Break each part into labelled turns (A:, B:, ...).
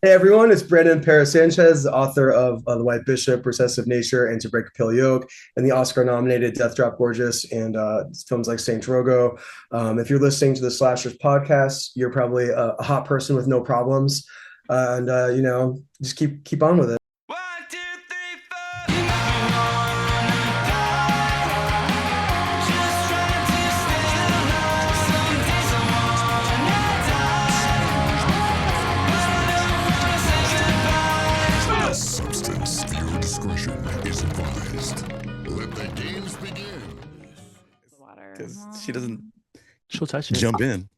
A: Hey everyone, it's Brandon Paris Sanchez, author of The White Bishop, Recessive Nature, and To Break a Pale Yoke, and the Oscar-nominated Death Drop Gorgeous, and films like Saint Drogo. If you're listening to the Slashers podcast, you're probably a hot person with no problems, and just keep on with it.
B: One, two, three, four. You wanna die? Just trying to stay alive. Some days I wanna die. I don't wanna say goodbye.
C: A substance. Viewer discretion is advised. Let the games begin.
D: Water.
E: Because she doesn't
F: She'll touch it.
E: jump in.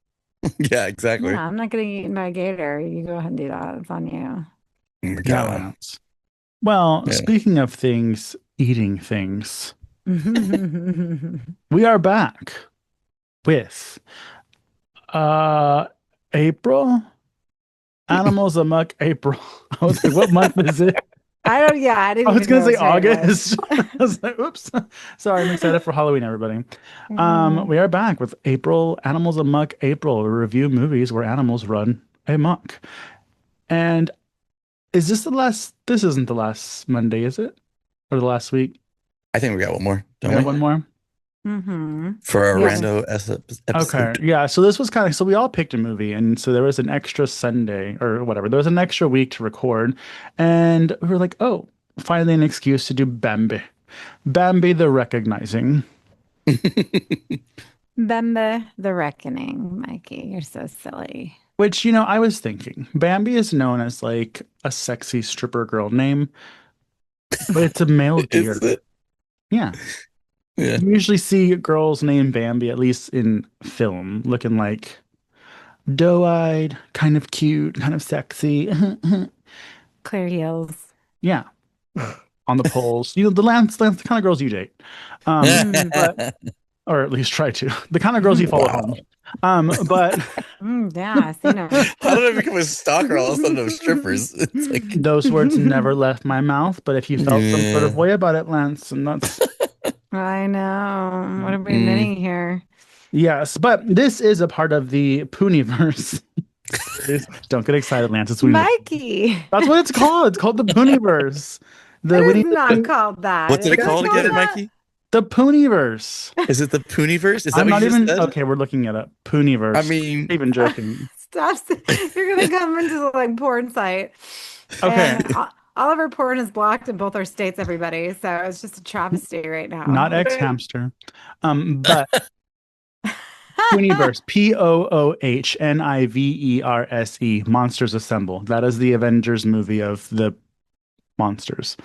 E: Yeah, exactly.
D: Yeah, I'm not getting eaten by a gator. You go ahead and do that. It's on you.
E: Oh my
F: Yeah,
E: God.
F: Lance. Well,
E: Yeah.
F: speaking of things, eating things, we are back with April. Animals Amok April. I was like, what month is it?
D: I didn't
F: I was
D: even
F: gonna say
D: know what it was.
F: August. I was like, oops. Sorry, I'm excited for Halloween, everybody. We are back with April, Animals Amok April. We review movies where animals run amok. And is this the last? This isn't the last Monday, is it? Or the last week?
E: I think we got one more,
F: We
E: don't
F: got
E: we?
F: one more?
E: For our
D: Yeah.
E: rando episode.
F: Okay, yeah. So this was kind of, so we all picked a movie, and so there was an extra Sunday or whatever. There was an extra week to record, and we were like, oh, finally an excuse to do Bambi. Bambi the Recognizing.
D: Bambi The Reckoning, Mikey. You're so silly.
F: Which, I was thinking, Bambi is known as like a sexy stripper girl name, but it's a male deer.
E: Is it?
F: Yeah.
E: Yeah.
F: You usually see girls named Bambi, at least in film, looking like doe-eyed, kind of cute, kind of sexy.
D: Clear heels.
F: Yeah. On the poles. The kind of girls you date. But or at least try to. The kind of girls you follow home. But
D: Yeah, I know.
E: How did I become a stalker all of a sudden of strippers? It's like,
F: those words never left my mouth. But if you felt some sort of
E: Yeah.
F: way about it, Lance, and that's
D: I know. What are we admitting here?
F: yes. But this is a part of the Poohniverse. Don't get excited, Lance. It's Poohniverse.
D: Mikey.
F: That's what it's called. It's called the Poohniverse.
D: It is not called that.
E: What's it
D: Is
E: called again,
D: that?
E: Mikey?
F: The Poohniverse.
E: Is it the Poohniverse? Is that
F: I'm
E: what
F: not
E: you just
F: even
E: said?
F: okay. We're looking at it. Poohniverse.
E: I mean,
F: Not even joking.
D: Stop. You're gonna come into the porn site.
F: Okay.
D: And all of our porn is blocked in both our states, everybody. So it's just a travesty right now.
F: Not X hamster. But Poohniverse. Poohniverse. Monsters Assemble. That is the Avengers movie of the monsters.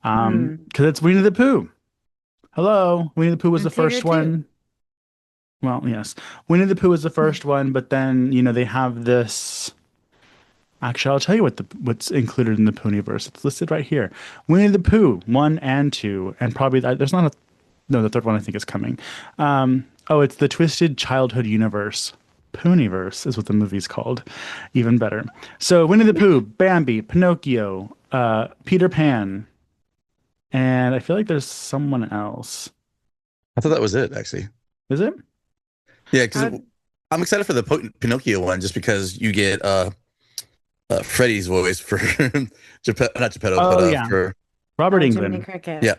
F: Because it's Winnie the Pooh. Hello. Winnie the Pooh was the
D: And Tigger
F: first
D: too.
F: one. Well, yes. Winnie the Pooh was the first one, but then, they have this. Actually, I'll tell you what's included in the Poohniverse. It's listed right here. Winnie the Pooh 1 and 2, and probably there's not a no, the third one I think is coming. It's the Twisted Childhood Universe. Poohniverse is what the movie's called. Even better. So Winnie the Pooh, Bambi, Pinocchio, Peter Pan, and I feel like there's someone else.
E: I thought that was it, actually.
F: Is it?
E: Yeah, because I'm excited for the Pinocchio one just because you get Freddy's voice for not Geppetto, but
F: yeah.
E: for
F: Robert
D: Jiminy
F: England.
D: Cricket.
E: Yeah.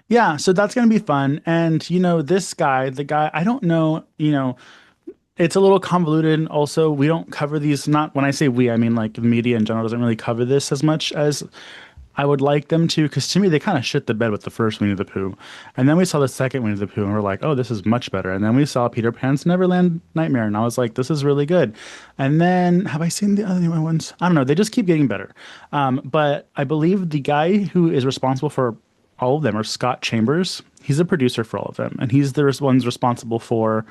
F: Yeah, so that's going to be fun. And, this guy, the guy, I don't know, it's a little convoluted. Also, we don't cover these, not when I say we, I mean like the media in general doesn't really cover this as much as I would like them to, because to me, they kind of shit the bed with the first Winnie the Pooh. And then we saw the second Winnie the Pooh, and we're like, oh, this is much better. And then we saw Peter Pan's Neverland Nightmare, and I was like, this is really good. And then, have I seen the other ones? I don't know. They just keep getting better. But I believe the guy who is responsible for all of them are Scott Chambers. He's a producer for all of them, and he's the ones responsible for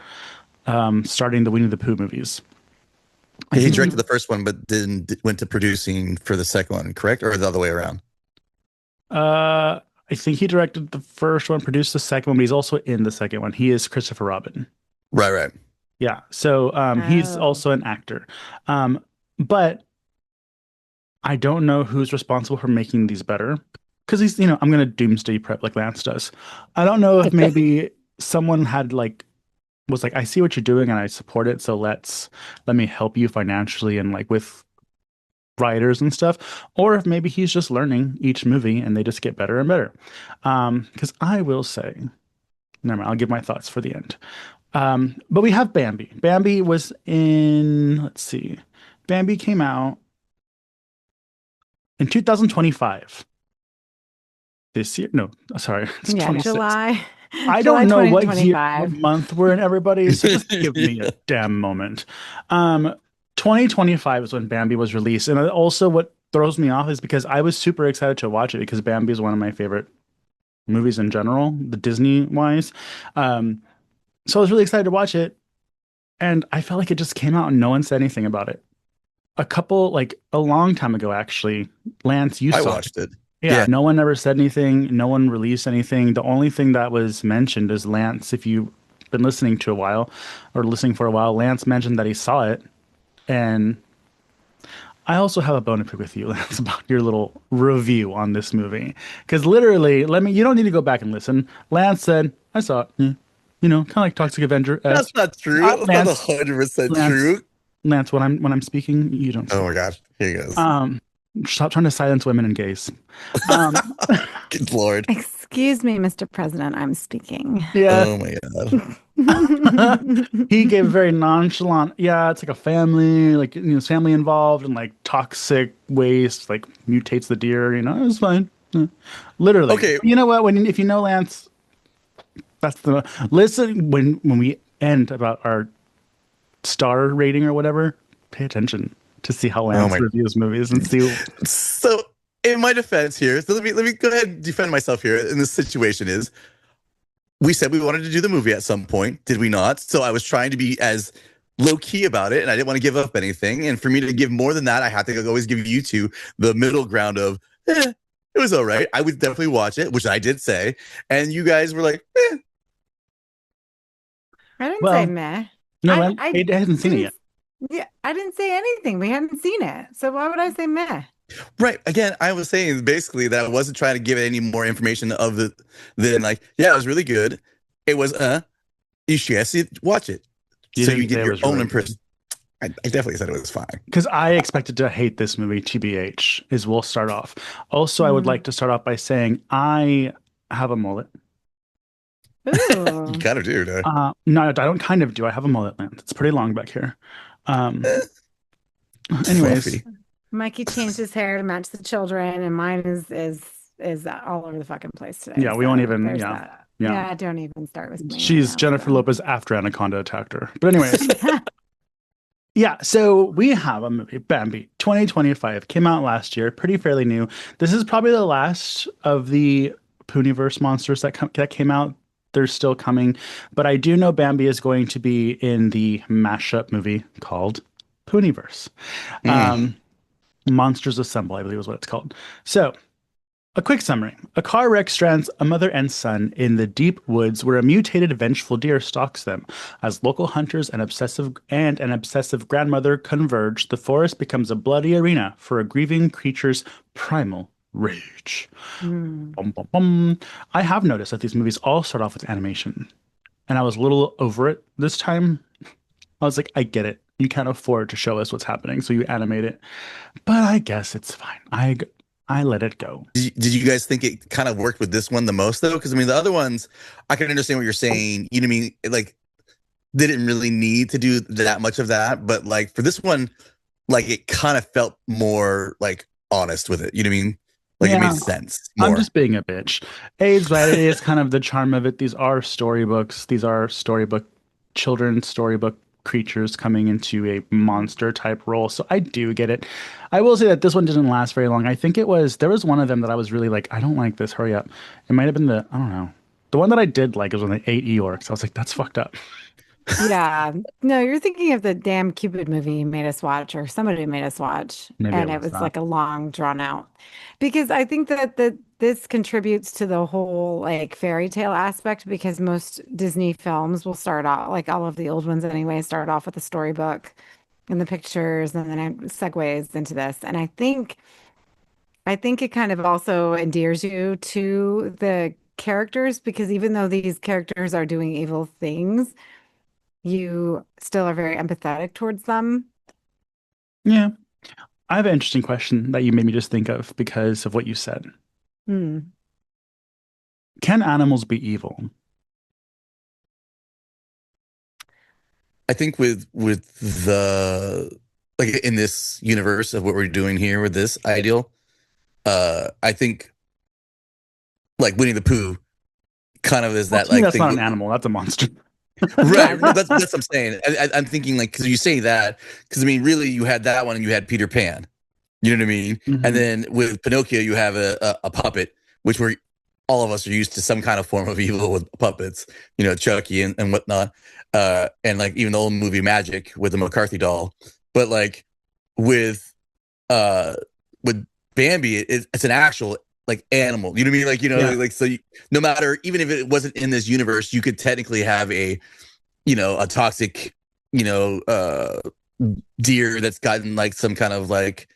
F: starting the Winnie the Pooh movies.
E: he directed the first one, but went to producing for the second one, correct? Or the other way around?
F: I think he directed the first one, produced the second one, but he's also in the second one. He is Christopher Robin.
E: Right.
F: Yeah. So he's
D: Oh.
F: also an actor. But I don't know who's responsible for making these better. Because he's, I'm going to doomsday prep like Lance does. I don't know if maybe someone had was like, I see what you're doing and I support it. So let me help you financially and with writers and stuff, or if maybe he's just learning each movie and they just get better and better. Because I will say, never mind, I'll give my thoughts for the end. But we have Bambi. Bambi was in, let's see, Bambi came out in 2025 this year. No, sorry, it's
D: Yeah,
F: 26.
D: July.
F: I
D: July
F: don't know what year,
D: 2025.
F: what month we're in, everybody. So just give me a damn moment. 2025 is when Bambi was released, and also what throws me off is because I was super excited to watch it because Bambi is one of my favorite movies in general, the Disney wise. So I was really excited to watch it, and I felt like it just came out and no one said anything about it. Like a long time ago, actually, Lance, you
E: I
F: saw
E: watched it.
F: yeah,
E: Yeah.
F: no one ever said anything. No one released anything. The only thing that was mentioned is Lance, if you've been listening to a while or listening for a while, Lance mentioned that he saw it. And I also have a bone to pick with you, Lance, about your little review on this movie. Because literally, you don't need to go back and listen. Lance said, I saw it. Yeah. You know, kind of like Toxic Avenger.
E: That's not true. That's not
F: Lance,
E: 100%
F: Lance,
E: true.
F: Lance, when I'm speaking, you don't
E: Oh
F: speak.
E: my gosh. Here he goes.
F: Stop trying to silence women and gays. Um,
E: Good Lord.
D: Excuse me, Mr. President, I'm speaking.
F: yeah.
E: Oh my God.
F: He gave a very nonchalant, yeah, it's like a family, like there's family involved and like toxic waste, like mutates the deer, it's fine. Yeah. Literally.
E: Okay.
F: You know what? If you know Lance, that's the listen when we end about our star rating or whatever, pay attention to see how Lance
E: my-
F: reviews movies and see
E: So in my defense here, so let me go ahead and defend myself here in this situation is we said we wanted to do the movie at some point, did we not? So I was trying to be as low key about it and I didn't want to give up anything. And for me to give more than that, I had to always give you two the middle ground of it was all right. I would definitely watch it, which I did say. And you guys were like,
D: I didn't
F: Well,
D: say meh.
F: no, I hasn't seen it yet.
D: Yeah, I didn't say anything. We hadn't seen it. So why would I say meh?
E: right. Again, I was saying basically that I wasn't trying to give it any more information of the than like, yeah, it was really good. It was you should see it, watch it.
F: You
E: so
F: didn't
E: you
F: say
E: get
F: it
E: your
F: was
E: own
F: really
E: impression. I definitely said it was fine.
F: Because I expected to hate this movie, TBH, is we'll start off. Also, I would like to start off by saying I have a mullet.
D: Ooh.
E: You kind of do, no?
F: No, I don't kind of do. I have a mullet, Lance. It's pretty long back here. Anyways,
E: Fluffy.
D: Mikey changed his hair to match the children, and mine is all over the fucking place today.
F: Yeah, we won't even-
D: there's
F: yeah,
D: that.
F: yeah.
D: Yeah, don't even start with me.
F: she's
D: right now,
F: Jennifer
D: so.
F: Lopez after Anaconda attacked her. But anyways, yeah, so we have a movie, Bambi, 2025, came out last year, pretty fairly new. This is probably the last of the Poohniverse monsters that came out. They're still coming, but I do know Bambi is going to be in the mashup movie called Poohniverse. Monsters Assemble, I believe is what it's called. So, a quick summary. A car wreck strands a mother and son in the deep woods where a mutated vengeful deer stalks them. As local hunters and an obsessive grandmother converge, the forest becomes a bloody arena for a grieving creature's primal rage. Bum, bum, bum. I have noticed that these movies all start off with animation, and I was a little over it this time. I was like, I get it. You can't afford to show us what's happening, so you animate it. But I guess it's fine. I let it go.
E: Did you guys think it kind of worked with this one the most though? Because I mean, the other ones, I can understand what you're saying. You know what I mean? Like, didn't really need to do that much of that, but like for this one, like it kind of felt more like honest with it. You know what I mean? Like it
F: Yeah.
E: made sense more.
F: I'm just being a bitch. AIDS, right? It is kind of the charm of it. These are storybooks. These are children's storybook creatures coming into a monster type role. So I do get it. I will say that this one didn't last very long. I think there was one of them that I was really like, I don't like this. Hurry up. It might have been I don't know. The one that I did like was when they ate Eeyores. I was like, that's fucked up.
D: Yeah. No, you're thinking of the damn Cupid movie you made us watch, or somebody made us watch.
F: Maybe
D: and
F: it
D: it
F: was
D: was
F: that.
D: like a long drawn out. Because I think that this contributes to the whole like fairy tale aspect, because most Disney films will start off, like all of the old ones anyway, start off with a storybook and the pictures, and then it segues into this. And I think it kind of also endears you to the characters, because even though these characters are doing evil things, you still are very empathetic towards them.
F: Yeah. I have an interesting question that you made me just think of because of what you said.
D: Hmm.
F: Can animals be evil?
E: I think with the like in this universe of what we're doing here with this ideal, I think like Winnie the Pooh kind of is
F: Well,
E: that
F: to me,
E: like
F: that's not
E: thing.
F: an animal. That's a monster.
D: Yeah,
E: Right. No, that's what I'm saying. I'm thinking like because you say that because I mean really you had that one and you had Peter Pan. You know what I mean? And
F: Mhm.
E: then with Pinocchio you have a puppet, which we're all of us are used to some kind of form of evil with puppets. You know, Chucky and whatnot. And like even the old movie Magic with the McCarthy doll. But like with uh with Bambi, it's an actual like animal. You know what I mean? Like
F: Yeah.
E: like so no matter even if it wasn't in this universe, you could technically have a a toxic, you know, deer that's gotten like some kind of like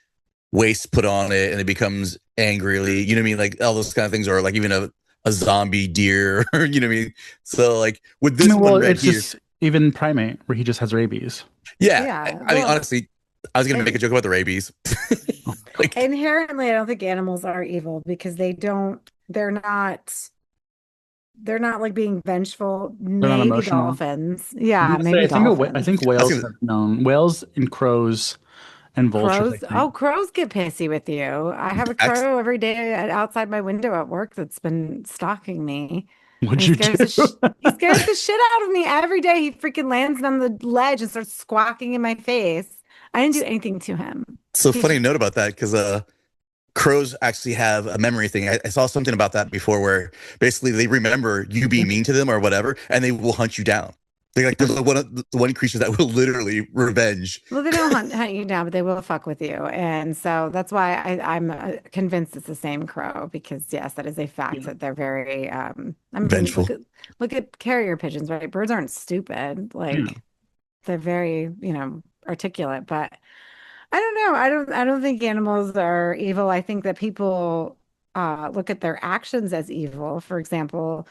E: waste put on it and it becomes angrily, you know what I mean? Like all those kind of things, or like even a zombie deer, or you know what I mean? So like with
F: I
E: this
F: mean, well,
E: one right
F: it's
E: here,
F: just even primate where he just has rabies.
E: yeah.
D: yeah.
E: I mean,
D: Well,
E: honestly, I was gonna make a
D: and
E: joke about the rabies.
F: Oh,
E: Like,
D: inherently, I don't think animals are evil because they're not like being vengeful.
F: they're not
D: Maybe
F: emotional.
D: dolphins.
F: I'm
D: Yeah,
F: gonna say,
D: maybe
F: I
D: dolphins.
F: think
E: I was
F: whales
E: gonna,
F: have known whales and crows and vultures. I
D: Crows.
F: think.
D: Oh, crows get pissy with you. I have a crow every day outside my window at work that's been stalking me. And
F: What'd you do?
D: he scares the shit out of me every day. He freaking lands on the ledge and starts squawking in my face. I didn't do anything to him.
E: so
D: He
E: funny
D: just
E: note about that because crows actually have a memory thing. I saw something about that before where basically they remember you being mean to them or whatever, and they will hunt you down. They're like they're one of the one creature that will literally revenge.
D: Well, they don't hunt you down, but they will fuck with you. And so that's why I'm convinced it's the same crow because yes, that is a fact
F: Yeah.
D: that they're very I mean,
E: Vengeful.
D: look at carrier pigeons, right? Birds aren't stupid.
F: Yeah.
D: Like they're very, articulate, but I don't know. I don't think animals are evil. I think that people look at their actions as evil. For example,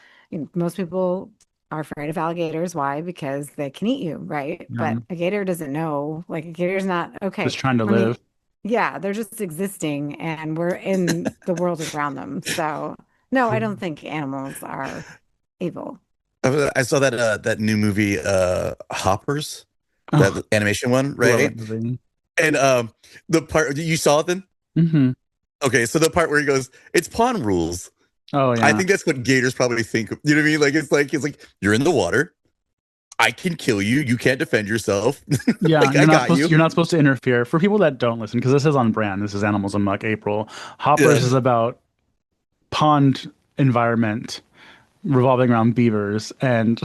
D: most people are afraid of alligators. Why? Because they can eat you, right?
F: Yeah.
D: But a gator doesn't know. Like a gator's not okay.
F: Just trying to
D: Let me,
F: live.
D: yeah, they're just existing and we're in the world around them. So no, I don't think animals are evil.
E: I saw that new movie Hoppers,
F: Oh,
E: that animation one,
F: I love that
E: right?
F: movie.
E: And the part you saw it then?
F: Hmm.
E: Okay, so the part where he goes, "It's pawn rules."
F: Oh
E: I
F: yeah.
E: think that's what gators probably think. You know what I mean? Like it's like you're in the water. I can kill you. You can't defend yourself.
F: Yeah,
E: Like I got you.
F: you're not supposed to interfere. For people that don't listen, because this is on brand, this is Animals Amok April. Hoppers
E: Yeah.
F: is about pond environment revolving around beavers, and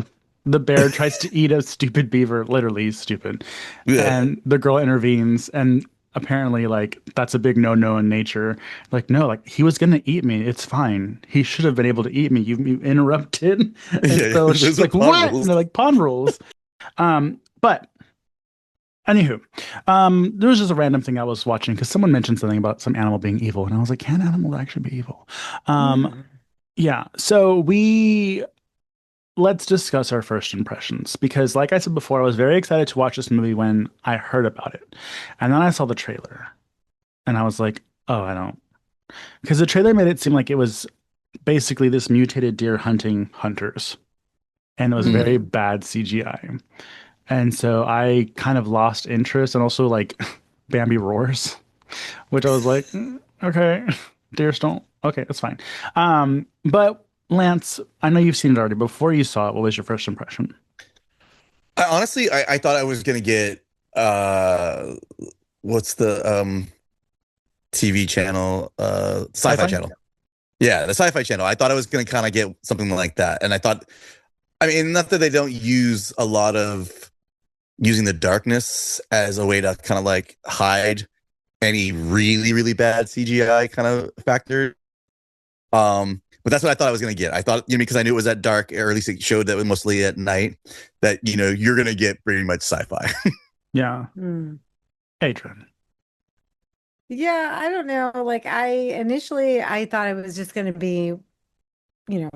F: the bear tries to eat a stupid beaver, literally stupid.
E: Yeah.
F: And the girl intervenes, and apparently, like, that's a big no-no in nature. Like, no, like he was gonna eat me. It's fine. He should have been able to eat me. You interrupted. And
E: Yeah.
F: so she's
E: Those are
F: like,
E: pawn
F: what? And
E: rules.
F: they're like, pond rules. But anywho, there was just a random thing I was watching because someone mentioned something about some animal being evil, and I was like, can animals actually be evil?
D: Yeah.
F: Yeah. So we let's discuss our first impressions because, like I said before, I was very excited to watch this movie when I heard about it, and then I saw the trailer, and I was like, oh, I don't, because the trailer made it seem like it was basically this mutated deer hunting hunters, and it was
E: Mm.
F: very bad CGI. And so I kind of lost interest and also like Bambi roars, which I was like, okay, deers don't. Okay, that's fine. But Lance, I know you've seen it already. Before you saw it, what was your first impression?
E: I thought I was gonna get uh what's the TV channel? Sci-Fi
F: Sci-fi?
E: channel. Yeah, the Sci-Fi channel. I thought I was gonna kind of get something like that. And I thought I mean, not that they don't use a lot of using the darkness as a way to kind of like hide any really, really bad CGI kind of factor. But that's what I thought I was gonna get. I thought, because I knew it was at dark, or at least it showed that it was mostly at night, that you're gonna get pretty much sci-fi.
F: Yeah.
D: Mm.
F: Adrian.
D: Yeah, I don't know. Like I thought it was just going to be,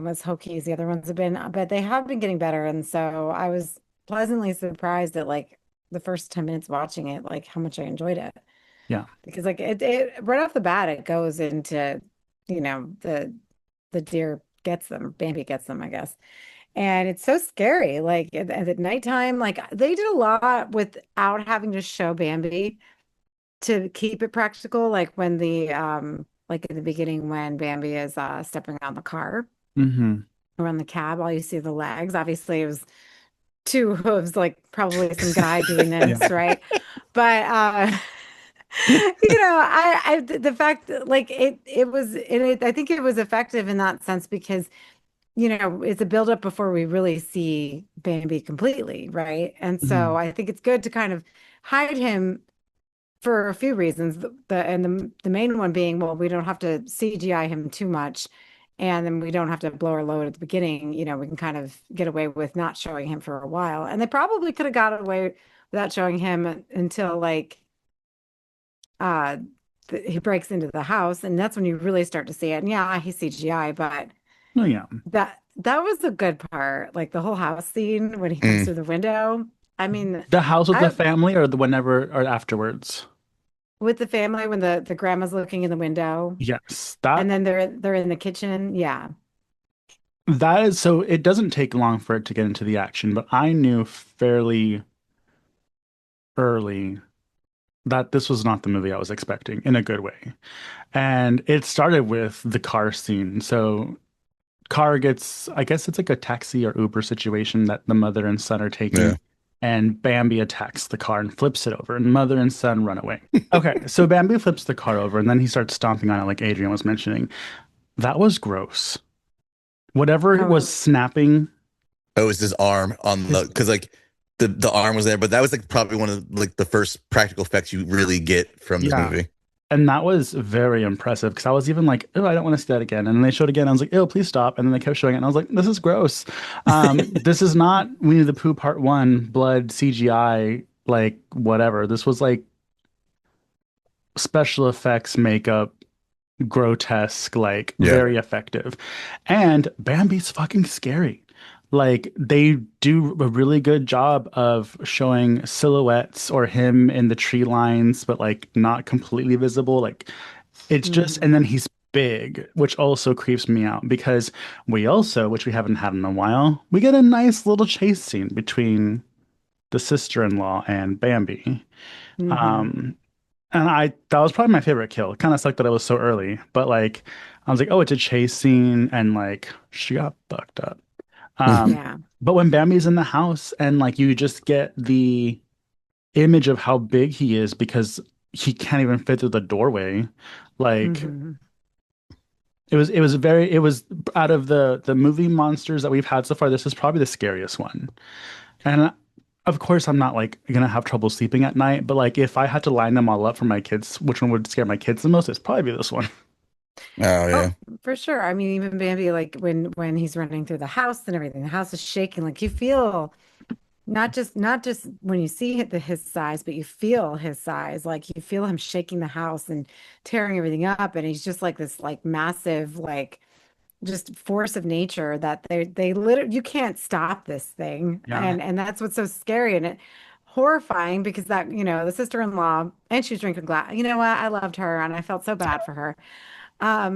D: as hokey as the other ones have been, but they have been getting better. And so I was pleasantly surprised at like the first 10 minutes watching it, like how much I enjoyed it.
F: Yeah.
D: Because like it right off the bat, it goes into, the deer gets them, Bambi gets them, I guess. And it's so scary. Like at nighttime, like they did a lot without having to show Bambi to keep it practical. Like when like in the beginning when Bambi is stepping on the car
F: Hmm.
D: or on the cab, all you see are the legs. Obviously, it was two hooves, like probably some guy doing
F: Yeah.
D: this, right? But the fact that like I think it was effective in that sense because it's a buildup before we really see Bambi completely, right? And so
F: Hmm.
D: I think it's good to kind of hide him for a few reasons. The main one being, well, we don't have to CGI him too much, and then we don't have to blow our load at the beginning. We can kind of get away with not showing him for a while. And they probably could have got away without showing him until like uh he breaks into the house, and that's when you really start to see it. And yeah, he's CGI, but
F: Oh, yeah.
D: that was a good part. Like the whole house scene when he comes
E: Mm.
D: through the window. I mean,
F: The house with the
D: I
F: family or the whenever or afterwards?
D: with the family when the grandma's looking in the window
F: Yes.
D: and then they're in the kitchen. Yeah.
F: That is so it doesn't take long for it to get into the action, but I knew fairly early that this was not the movie I was expecting in a good way. And it started with the car scene. So car gets, I guess it's like a taxi or Uber situation that the mother and son are
E: Yeah.
F: taking. And Bambi attacks the car and flips it over, and mother and son run away. Okay, so Bambi flips the car over, and then he starts stomping on it, like Adrian was mentioning. That was gross. Whatever was
D: Oh,
F: snapping,
E: Oh, it's his arm on the
F: his
E: because like the arm was there, but that was like probably one of like the first practical effects you really get from this
F: yeah,
E: movie.
F: and that was very impressive because I was even like, oh, I don't want to see that again. And then they showed it again. I was like, oh, please stop. And then they kept showing it, and I was like, this is gross. This is not Winnie the Pooh Part One, blood CGI, like whatever. This was like special effects, makeup, grotesque, like
E: Yeah.
F: very effective. And Bambi's fucking scary. Like they do a really good job of showing silhouettes or him in the tree lines, but like not completely visible. Like it's just, and then
D: mhm.
F: he's big, which also creeps me out because we also, which we haven't had in a while, we get a nice little chase scene between the sister-in-law and Bambi.
D: Mhm.
F: Um, and that was probably my favorite kill. It kind of sucked that it was so early, but like I was like, oh, it's a chase scene, and like she got fucked up. Um,
D: Yeah.
F: but when Bambi's in the house and like you just get the image of how big he is because he can't even fit through the doorway. Like
D: Mhm.
F: it was out of the movie monsters that we've had so far, this is probably the scariest one. And of course, I'm not like gonna have trouble sleeping at night, but like if I had to line them all up for my kids, which one would scare my kids the most? It's probably be this one.
E: Oh
D: Oh,
E: yeah.
D: for sure. I mean, even Bambi, like when he's running through the house and everything, the house is shaking. Like you feel not just when you see his size, but you feel his size. Like you feel him shaking the house and tearing everything up, and he's just like this like massive like just force of nature that they literally you can't stop this thing,
F: Yeah.
D: and that's what's so scary and it horrifying because that the sister-in-law and she was drinking glass. You know what? I loved her and I felt so bad for her.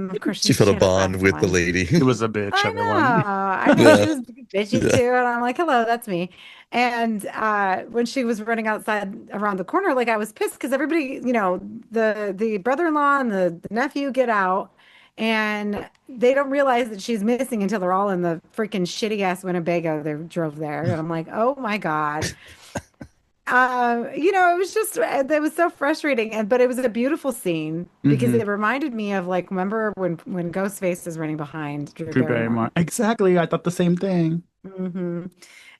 D: Of course,
E: She felt
D: she
E: a
D: had to
E: bond
D: find
E: with the
D: someone.
E: lady.
F: It was a bitch,
D: I
F: everyone.
D: know. I know she
E: Yeah.
D: was bitchy
E: Yeah.
D: too. And I'm like, hello, that's me. And when she was running outside around the corner, like I was pissed because everybody, the brother-in-law and the nephew get out and they don't realize that she's missing until they're all in the freaking shitty ass Winnebago they drove there. And I'm like, oh my God. It was just it was so frustrating, and but it was a beautiful scene because
F: Hmm.
D: it reminded me of like remember when Ghostface is running behind Drew
F: Drew
D: Barrymore.
F: Barrymore. Exactly. I thought the same thing.
D: Hmm.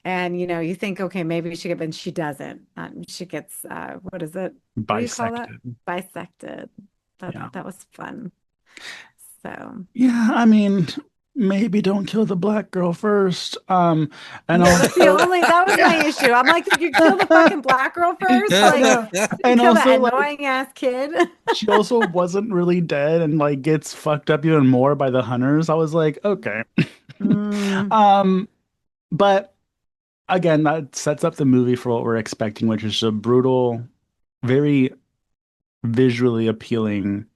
D: And you think, okay, maybe she get, but she doesn't. She gets what is it? What do you call that?
F: Bisected.
D: Bisected. That
F: Yeah.
D: that was fun. So
F: Yeah, I mean, maybe don't kill the black girl first. And
D: yeah, that's the
F: also,
D: only that was my issue. I'm like, did you kill the fucking black girl first?
F: I
D: Like,
F: know.
D: did you
F: And
D: kill
F: also,
D: that
F: like,
D: annoying ass kid?
F: she also wasn't really dead and like gets fucked up even more by the hunters. I was like, okay.
D: Mm,
F: Um, but again, that sets up the movie for what we're expecting, which is a brutal, very visually appealing,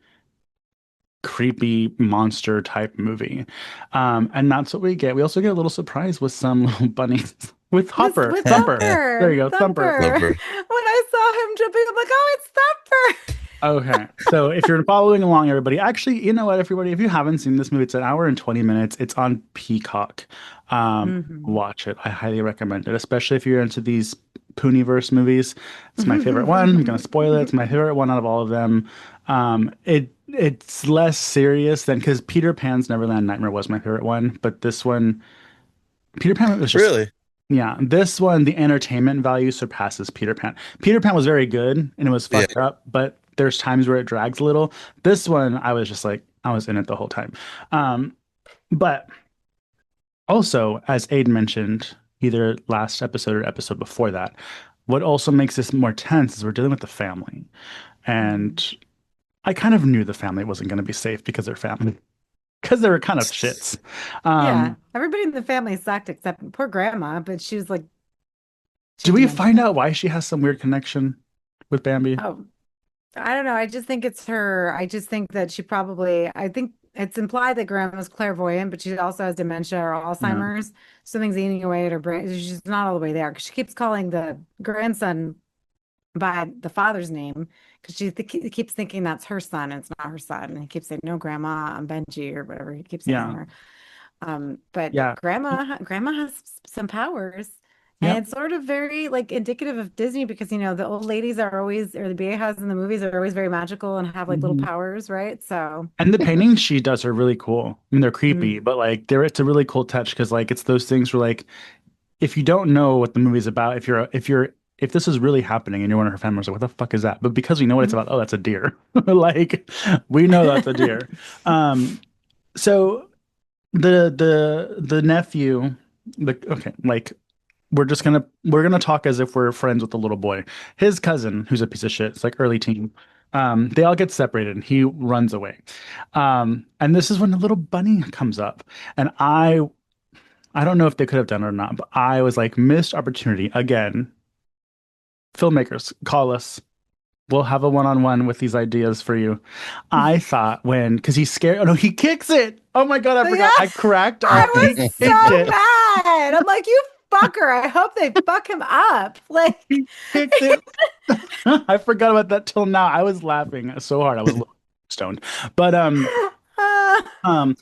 F: creepy monster type movie. And that's what we get. We also get a little surprise with some little bunnies with Hopper,
D: With
F: Thumper. There
D: Thumper,
F: you go, Thumper.
D: Thumper.
E: Love her.
D: When I saw him jumping, I'm like, oh, it's Thumper.
F: Okay, so if you're following along, everybody, actually, you know what, everybody, if you haven't seen this movie, it's an hour and 20 minutes. It's on Peacock.
D: Mhm.
F: Watch it. I highly recommend it, especially if you're into these Poohniverse movies. It's my favorite one. I'm gonna spoil it. It's my favorite one out of all of them. It's less serious than because Peter Pan's Neverland Nightmare was my favorite one, but this one, Peter Pan was just
E: Really?
F: yeah, this one, the entertainment value surpasses Peter Pan. Peter Pan was very good and it was
E: Yeah.
F: fucked up, but there's times where it drags a little. This one, I was just like, I was in it the whole time. But also, as Aid mentioned, either last episode or episode before that, what also makes this more tense is we're dealing with the family. And I kind of knew the family wasn't going to be safe because they're family, because they were kind of shits.
D: Yeah,
F: Um,
D: everybody in the family sucked except poor grandma, but she was like, she
F: do
D: had
F: we
D: dementia.
F: find out why she has some weird connection with Bambi?
D: Oh, I don't know. I just think it's her. I just think that she probably, I think it's implied that grandma's clairvoyant, but she also has dementia or
F: Yeah.
D: Alzheimer's. Something's eating away at her brain. She's not all the way there because she keeps calling the grandson by the father's name because she keeps thinking that's her son. And it's not her son. And he keeps saying, no, grandma, I'm Benji or whatever he keeps saying to
F: Yeah.
D: her. But
F: Yeah.
D: grandma has some powers. And
F: Yep.
D: it's sort of very like indicative of Disney because the old ladies are always, or the BA in the movies are always very magical and have like little
F: Mhm.
D: powers, right? So,
F: And the paintings she does are really cool. I mean, they're creepy,
D: mm,
F: but like it's a really cool touch because like it's those things where like if you don't know what the movie's about, if this is really happening and you're one of her family members, like, what the fuck is that? But because we know what it's about, oh, that's a deer. Like we know that's a deer. Um, so the nephew, okay, like we're gonna talk as if we're friends with the little boy. His cousin, who's a piece of shit, it's like early teen. They all get separated and he runs away. And this is when the little bunny comes up. And I don't know if they could have done it or not, but I was like, missed opportunity. Again, filmmakers, call us. We'll have a one-on-one with these ideas for you. I thought because he's scared. Oh no, he kicks it. Oh my God, I forgot.
D: yeah,
F: I cracked
D: I
F: up. He
D: was
F: kicked
D: so
F: it.
D: mad. I'm like, you fucker. I hope they fuck him up. Like,
F: He kicked it. I forgot about that till now. I was laughing so hard. I was a little stoned. But
D: uh,
F: um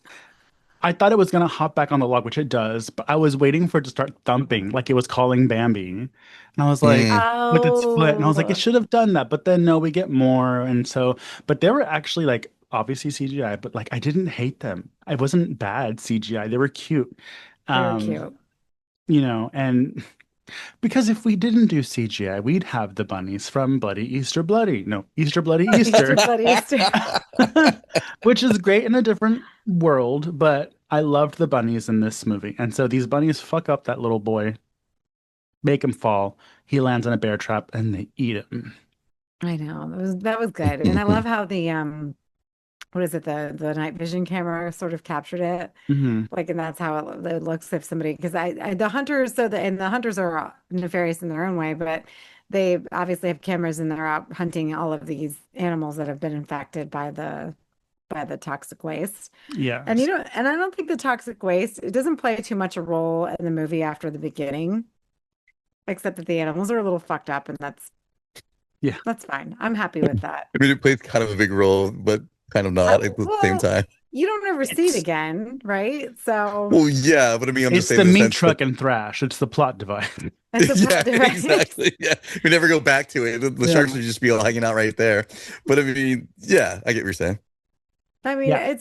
F: I thought it was gonna hop back on the log, which it does, but I was waiting for it to start thumping, like it was calling Bambi. And I was like,
E: Mm.
F: with its foot, and I was like, it
D: oh,
F: should have done that. But then no, we get more. And so, but they were actually like obviously CGI, but like I didn't hate them. It wasn't bad CGI. They were cute.
D: they were
F: Um,
D: cute.
F: and because if we didn't do CGI, we'd have the bunnies from Bloody Easter Bloody. No, Easter Bloody
D: Easter
F: Easter.
D: Blood Easter.
F: Which is great in a different world, but I loved the bunnies in this movie. And so these bunnies fuck up that little boy, make him fall. He lands in a bear trap and they eat him.
D: I know. That was good. And I love how the what is it, the night vision camera sort of captured it.
F: Hmm.
D: Like, and that's how it looks if somebody, because the hunters, and the hunters are nefarious in their own way, but they obviously have cameras and they're out hunting all of these animals that have been infected by the toxic waste. And
F: Yes.
D: and I don't think the toxic waste, it doesn't play too much a role in the movie after the beginning, except that the animals are a little fucked up, and
F: Yeah.
D: that's fine. I'm happy with that.
E: I mean, it plays kind of a big role, but kind of not at the same
D: Well,
E: time.
D: you don't ever see it
F: It's
D: again, right? So
E: Well, yeah, but I mean, I'm just
F: it's
E: saying
F: the
E: in the
F: meat
E: sense
F: truck
E: that
F: and thrash. It's the plot device.
D: it's a
E: yeah,
D: plot device.
E: exactly. Yeah, we never go back to it. The
F: Yeah.
E: sharks would just be all hanging out right there. But I mean, yeah, I get what you're saying.
D: I mean,
F: Yeah.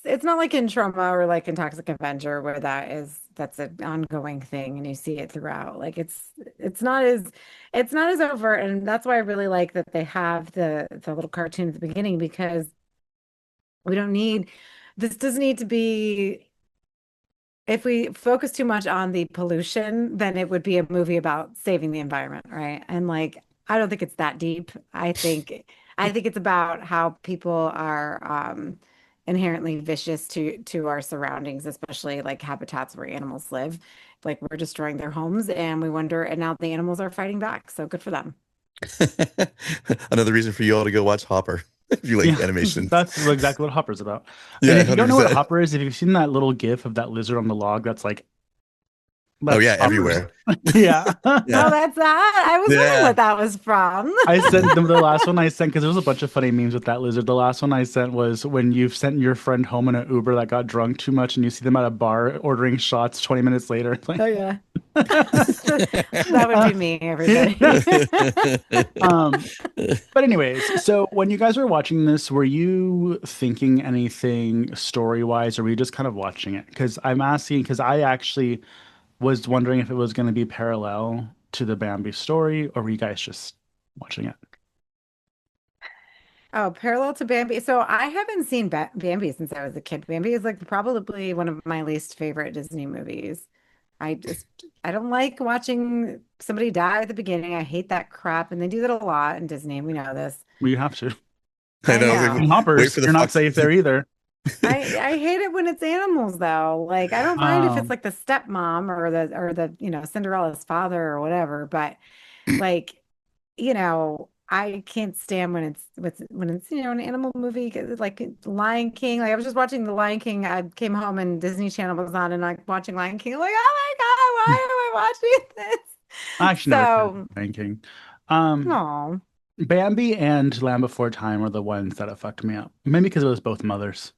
D: it's not like in Trauma or like in Toxic Avenger where that's an ongoing thing and you see it throughout. Like it's not as overt, and that's why I really like that they have the little cartoon at the beginning because we don't need this doesn't need to be if we focus too much on the pollution, then it would be a movie about saving the environment, right? And like, I don't think it's that deep. I think it's about how people are inherently vicious to our surroundings, especially like habitats where animals live. Like we're destroying their homes, and we wonder, and now the animals are fighting back. So good for them.
E: Another reason for you all to go watch Hopper if you like
F: Yeah,
E: animation.
F: that's exactly what Hopper's about.
E: Yeah,
F: And if you don't know what
E: 100%.
F: Hopper is, if you've seen that little GIF of that lizard on the log, that's like
E: Oh
F: that's
E: yeah,
F: Hopper's.
E: everywhere.
F: Yeah.
D: Oh,
E: Yeah,
D: that's that. I was wondering
E: yeah.
D: what that was from.
F: I sent them the last one I sent because there was a bunch of funny memes with that lizard. The last one I sent was when you've sent your friend home in an Uber that got drunk too much and you see them at a bar ordering shots 20 minutes later. It's like,
D: Oh yeah. That would
F: uh,
D: be me, everybody.
F: um, but anyways, so when you guys were watching this, were you thinking anything story-wise, or were you just kind of watching it? Because I'm asking, because I actually was wondering if it was going to be parallel to the Bambi story, or were you guys just watching it?
D: Oh, parallel to Bambi. So I haven't seen Bambi since I was a kid. Bambi is like probably one of my least favorite Disney movies. I just I don't like watching somebody die at the beginning. I hate that crap, and they do that a lot in Disney. We know this.
F: Well, you have to.
E: I
D: I
E: know. It's
F: And
E: like,
D: know.
E: wait
F: hoppers,
E: for the
F: you're not
E: fox.
F: safe there either.
D: I hate it when it's animals though. Like I don't mind if it's
F: Um,
D: like the stepmom or the Cinderella's father or whatever, but like I can't stand when it's an animal movie, 'cause, like Lion King. Like I was just watching the Lion King. I came home and Disney Channel was on and like watching Lion King. I'm like, oh my God, why am I watching this?
F: I actually never cared
D: So,
F: about ranking. Um,
D: no.
F: Bambi and Land Before Time are the ones that have fucked me up. Maybe because it was both mothers.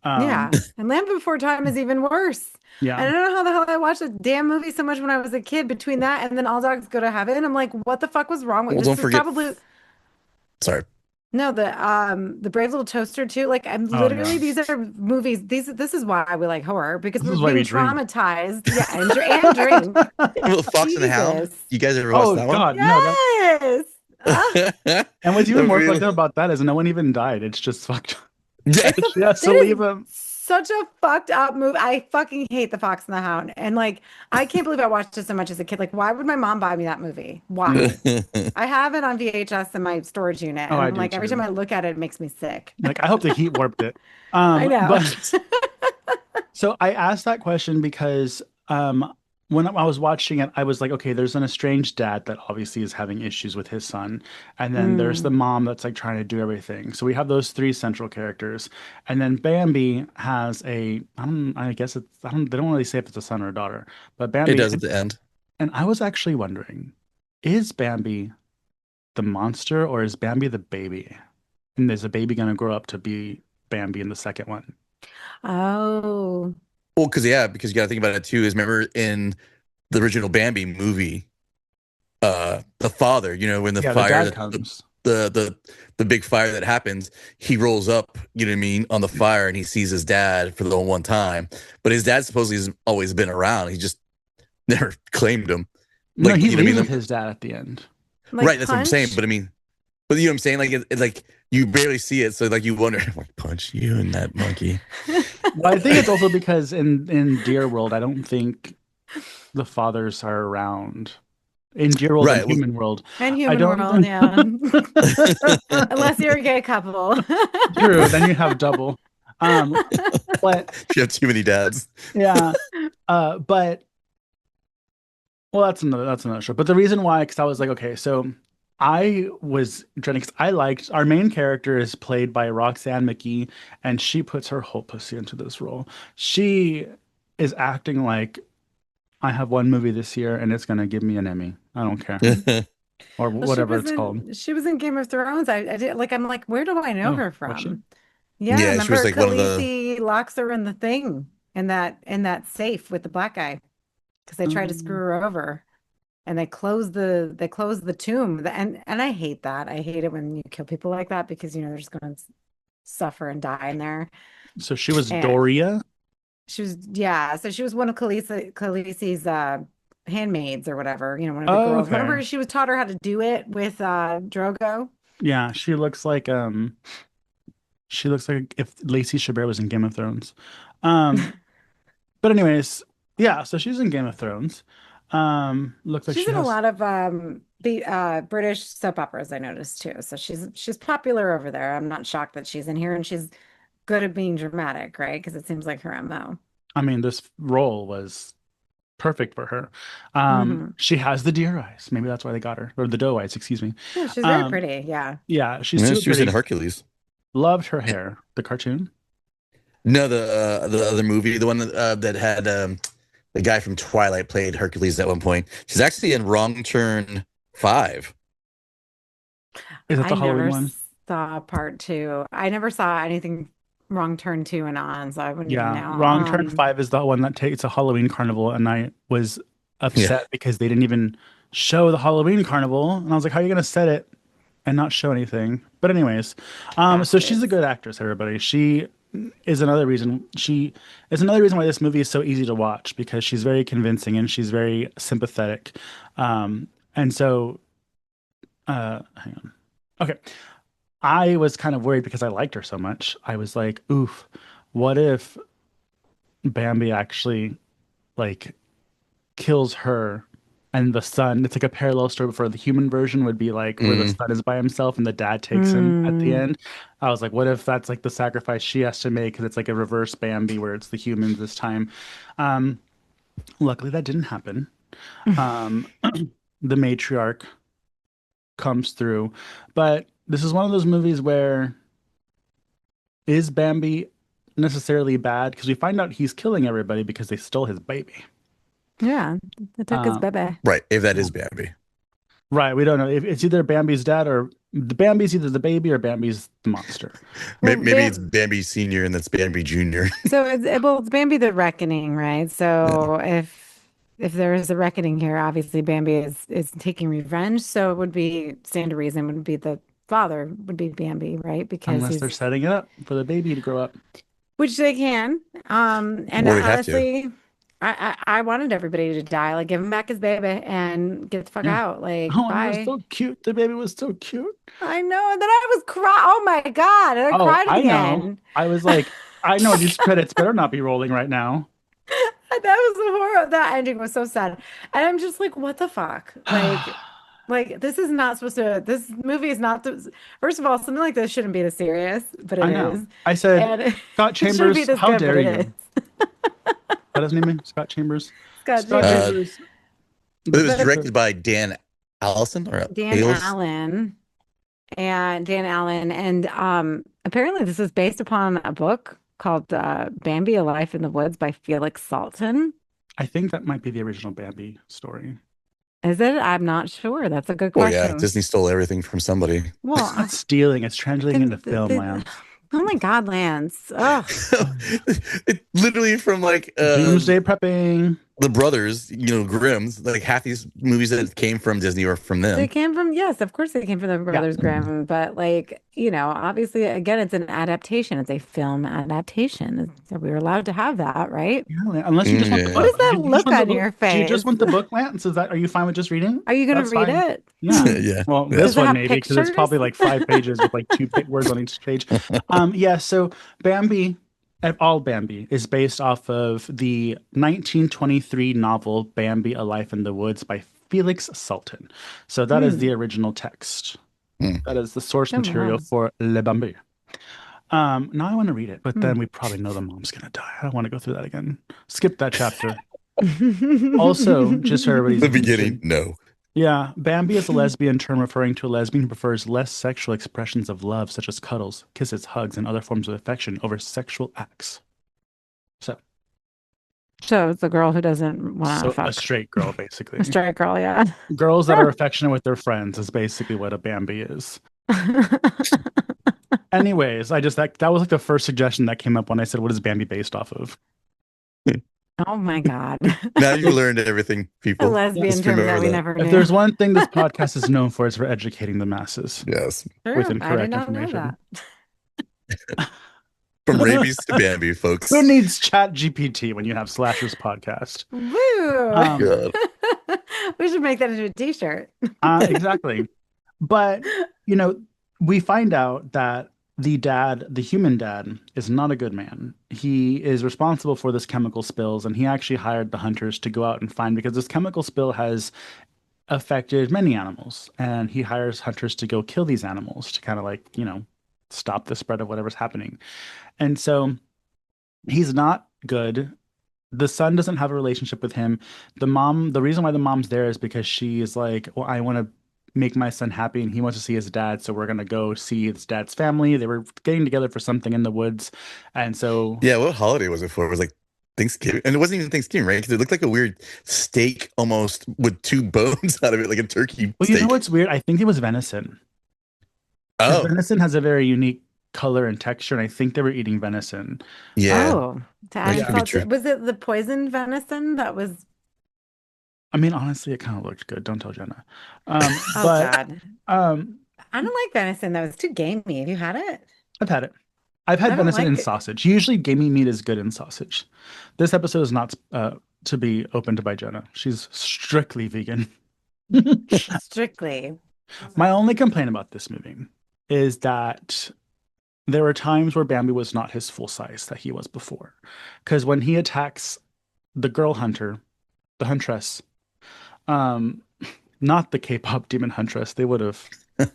F: Um,
D: Yeah. And Land Before Time is even worse.
F: yeah.
D: I don't know how the hell I watched a damn movie so much when I was a kid between that and then All Dogs Go to Heaven. I'm like, what the fuck was wrong with
E: Well,
D: this
E: don't
D: is
E: forget.
D: probably
E: Sorry.
D: no the Brave Little Toaster too. Like I'm
F: Oh yeah.
D: literally these are movies. This is why we like horror because
F: This
D: we're
F: is why
D: being
F: we drink.
D: traumatized. Yeah, and drink.
E: Well, Fox and the Hound.
D: Jesus.
E: You guys ever watched
F: Oh
E: that one?
F: God, no, that
D: Yes. Ah,
F: and what's even
E: The
F: more
E: real-
F: fucked up about that is no one even died. It's just fucked.
E: Yeah.
D: it's a
F: She has to
D: it
F: leave
D: is
F: him.
D: such a fucked up movie. I fucking hate The Fox and the Hound. And like I can't believe I watched it so much as a kid. Like, why would my mom buy me that movie? Why? I have it on VHS in my storage unit,
F: Oh,
D: and
F: I
D: I'm
F: do
D: like, every time
F: too.
D: I look at it, it makes me sick.
F: Like I hope the heat warped it.
D: I know.
F: But so I asked that question because when I was watching it, I was like, okay, there's an estranged dad that obviously is having issues with his son, and then there's the
D: Mm.
F: mom that's like trying to do everything. So we have those three central characters, and then Bambi has I guess it's, they don't really say if it's a son or a daughter, but
E: It
F: Bambi,
E: does at the end.
F: and I was actually wondering, is Bambi the monster or is Bambi the baby? And is the baby gonna grow up to be Bambi in the second one?
D: Oh,
E: Well, because you got to think about it too. Is remember in the original Bambi movie, the father, when the
F: Yeah, the
E: fire
F: dad
E: that
F: comes.
E: the big fire that happens, he rolls up, you know what I mean, on the fire and he sees his dad for the one time. But his dad supposedly has always been around. He just never claimed him.
F: No,
E: Like,
F: he
E: you know what I
F: leaves
E: mean?
F: with his dad at the end.
D: like
E: Right, that's what I'm saying.
D: Punch.
E: But you know what I'm saying? Like it's like you barely see it, so like you wonder, like punch you and that monkey.
F: Well, I think it's also because in Deer World, I don't think the fathers are around. In Deer World and
E: Right. Well,
F: Human World,
D: And
F: I
D: Human
F: don't.
D: World, yeah. Unless you're a gay couple.
F: True, then you have double. But
E: you have too many dads.
F: yeah, but well, that's another show. But the reason why, because I was like, okay, so I was trying because I liked our main character is played by Roxanne McGee, and she puts her whole pussy into this role. She is acting like I have one movie this year and it's gonna give me an Emmy. I don't care. Or
D: Well, she
F: whatever
D: was
F: it's called.
D: in Game of Thrones. I did like I'm like, where do I know
F: Oh,
D: her
F: was she?
D: from? Yeah,
E: Yeah, she was
D: remember
E: like one of the.
D: Khaleesi locks her in the thing in that safe with the black guy because they tried to screw
F: Um,
D: her over and they close the tomb. And I hate that. I hate it when you kill people like that because they're just going to suffer and die in there.
F: so she was
D: And
F: Doria.
D: she was yeah, so she was one of Khaleesi's handmaids or whatever, one of the
F: Oh,
D: girls.
F: okay.
D: Remember she was taught her how to do it with Drogo?
F: Yeah, she looks like if Lacey Chabert was in Game of Thrones. Um, but anyways, yeah, so she's in Game of Thrones. Looks like
D: She's
F: she
D: in a
F: has
D: lot of the British soap operas I noticed too. So she's popular over there. I'm not shocked that she's in here and she's good at being dramatic, right? Because it seems like her MO.
F: I mean, this role was perfect for her.
D: Hmm.
F: She has the deer eyes. Maybe that's why they got her, or the doe eyes, excuse me.
D: Yeah, she's very
F: Um,
D: pretty. Yeah.
F: yeah, she's
E: Yeah,
F: super
E: she was in
F: pretty.
E: Hercules.
F: Loved her hair. The cartoon.
E: No, the other movie, the one that had the guy from Twilight played Hercules at one point. She's actually in Wrong Turn 5.
F: Is that
D: I
F: the Halloween
D: never
F: one?
D: saw part two. I never saw anything Wrong Turn 2 and on, so I wouldn't even
F: Yeah,
D: know.
F: Wrong Turn 5 is the one that takes a Halloween carnival, and I was
E: Yeah.
F: upset because they didn't even show the Halloween carnival, and I was like, "How are you gonna set it and not show anything?" But anyways, so she's a
D: Bastards.
F: good actress, everybody. She is another reason why this movie is so easy to watch because she's very convincing and she's very sympathetic, and so hang on, okay. I was kind of worried because I liked her so much. I was like, "Oof, what if Bambi actually like kills her and the son?" It's like a parallel story for the human version would be like where the
E: Mm,
F: son is by himself and the dad takes him at the
D: Mm.
F: end. I was like, what if that's like the sacrifice she has to make because it's like a reverse Bambi where it's the humans this time. Um, Luckily that didn't happen. Um, the matriarch comes through, but this is one of those movies where is Bambi necessarily bad? Because we find out he's killing everybody because they stole his baby.
D: Yeah, they took his
F: Um,
D: baby.
E: right, if that is Bambi.
F: right, we don't know if it's either Bambi's dad or the Bambi's either the baby or Bambi's the monster.
D: Well,
E: Maybe it's Bambi Senior and that's Bambi Junior.
D: so it's Bambi the Reckoning, right?
E: Yeah.
D: So if there is a reckoning here, obviously Bambi is taking revenge. So it would be stand to reason would be the father would be Bambi, right? Because
F: Unless they're
D: he's
F: setting it up for the baby to grow up.
D: which they can. And
E: Or they have to.
D: honestly, I wanted everybody to die. Like give him back his baby and get the fuck
F: Yeah.
D: out. Like
F: Oh, and he was
D: bye.
F: so cute. The baby was so cute.
D: I know. And then I was cry. Oh my God. And I
F: Oh,
D: cried
F: I know.
D: again.
F: I was like, I know these credits better not be rolling right now.
D: That was the horror. That ending was so sad. And I'm just like, what the fuck? Like this is not supposed to, this movie is not, first of all, something like this shouldn't be this serious, but
F: I
D: it
F: know.
D: is.
F: I said,
D: And
F: Scott
D: it shouldn't be
F: Chambers,
D: this
F: how
D: good, but
F: dare
D: it
F: you?
D: is.
F: That his name? Scott Chambers.
D: Scott
F: Scott
D: Chambers.
E: Uh,
F: Chambers.
E: it was
D: But
E: directed by Dan Allison or
D: Dan
E: Ales.
D: Allen Dan Allen. And apparently this is based upon a book called Bambi: A Life in the Woods by Felix Salten.
F: I think that might be the original Bambi story.
D: Is it? I'm not sure. That's a good
E: Oh yeah,
D: question.
E: Disney stole everything from somebody.
D: Well,
F: It's not stealing, it's translating into film, Lance.
D: oh my God, Lance. Ugh.
E: Literally from like
F: Doomsday prepping.
E: the brothers, Grimm's, like half these movies that came from Disney or from
D: They
E: them.
D: came from, yes, of course they came from the Brothers Grimm, but like, obviously, again, it's an adaptation. It's a film adaptation. We were allowed to have that, right?
F: Yeah, unless you just want the
E: Yeah.
D: What
F: book.
D: is that
F: Do you just
D: look
F: want the
D: on
F: book?
D: your
F: Do you
D: face?
F: just want the book, Lance? Are you fine with just reading?
D: Are you going to
F: That's
D: read
F: fine.
D: it?
F: Yeah.
E: Yeah.
F: Well,
E: Yeah.
F: this
D: Does it
F: one
D: have
F: maybe because it's probably
D: pictures?
F: like 5 pages with like words on each page. Yeah. So Bambi, all Bambi, is based off of the 1923 novel Bambi: A Life in the Woods by Felix Salten. So that is the original text.
E: Hmm.
F: That is the source
D: Oh,
F: material
D: wow.
F: for Le Bambi. Now I want to read it, but
D: Hmm.
F: then we probably know the mom's gonna die. I don't want to go through that again. Skip that chapter. Also, just so everybody's
E: The
F: information,
E: beginning, no.
F: yeah, Bambi is a lesbian term referring to a lesbian who prefers less sexual expressions of love, such as cuddles, kisses, hugs, and other forms of affection over sexual acts. So,
D: So it's a girl who doesn't want to
F: a
D: fuck.
F: straight girl, basically.
D: A straight girl, yeah.
F: Girls that are affectionate with their friends is basically what a Bambi is. Anyways, that was like the first suggestion that came up when I said, "What is Bambi based off of?"
D: Oh my God.
E: Now you learned everything,
D: A
E: people.
D: lesbian
E: Just
D: term that
E: remember
D: we
E: that.
D: never
F: If
D: knew.
F: there's one thing this podcast is known for, it's for educating the masses
E: Yes.
F: with
D: True, I
F: incorrect
D: did not know
F: information.
D: that.
E: From rabies to Bambi, folks.
F: Who needs Chat GPT when you have Slashers podcast?
D: Woo!
E: God.
D: We should make that into a t-shirt.
F: Exactly. But, we find out that the human dad, is not a good man. He is responsible for this chemical spills, and he actually hired the hunters to go out and find, because this chemical spill has affected many animals, and he hires hunters to go kill these animals to kind of like, stop the spread of whatever's happening. And so he's not good. the son doesn't have a relationship with him. The reason why the mom's there is because she is like, well, I want to make my son happy and he wants to see his dad, so we're gonna go see his dad's family. They were getting together for something in the woods, and so
E: Yeah, what holiday was it for? It was like Thanksgiving, and it wasn't even Thanksgiving, right? Because it looked like a weird steak almost with two bones out of it, like a turkey
F: well, you know
E: steak.
F: what's weird? I think it was venison. 'Cause
E: Oh,
F: venison has a very unique color and texture, and I think they were eating venison.
E: yeah,
D: Oh, to
E: that
D: add
E: could be
D: salt.
E: true.
D: Was it the poison venison that was?
F: I mean, honestly, it kind of looked good. Don't tell Jenna.
D: Oh
F: But
D: God,
F: um,
D: I don't like venison. That was too gamey. Have you had it?
F: I've had it. I've
D: I
F: had
D: don't
F: venison
D: like
F: in
D: it.
F: sausage. Usually, gamey meat is good in sausage. This episode is not to be opened by Jenna. She's strictly vegan.
D: Strictly.
F: My only complaint about this movie is that there were times where Bambi was not his full size that he was before. Because when he attacks the girl hunter, the huntress, um, not the K-pop demon huntress, they would have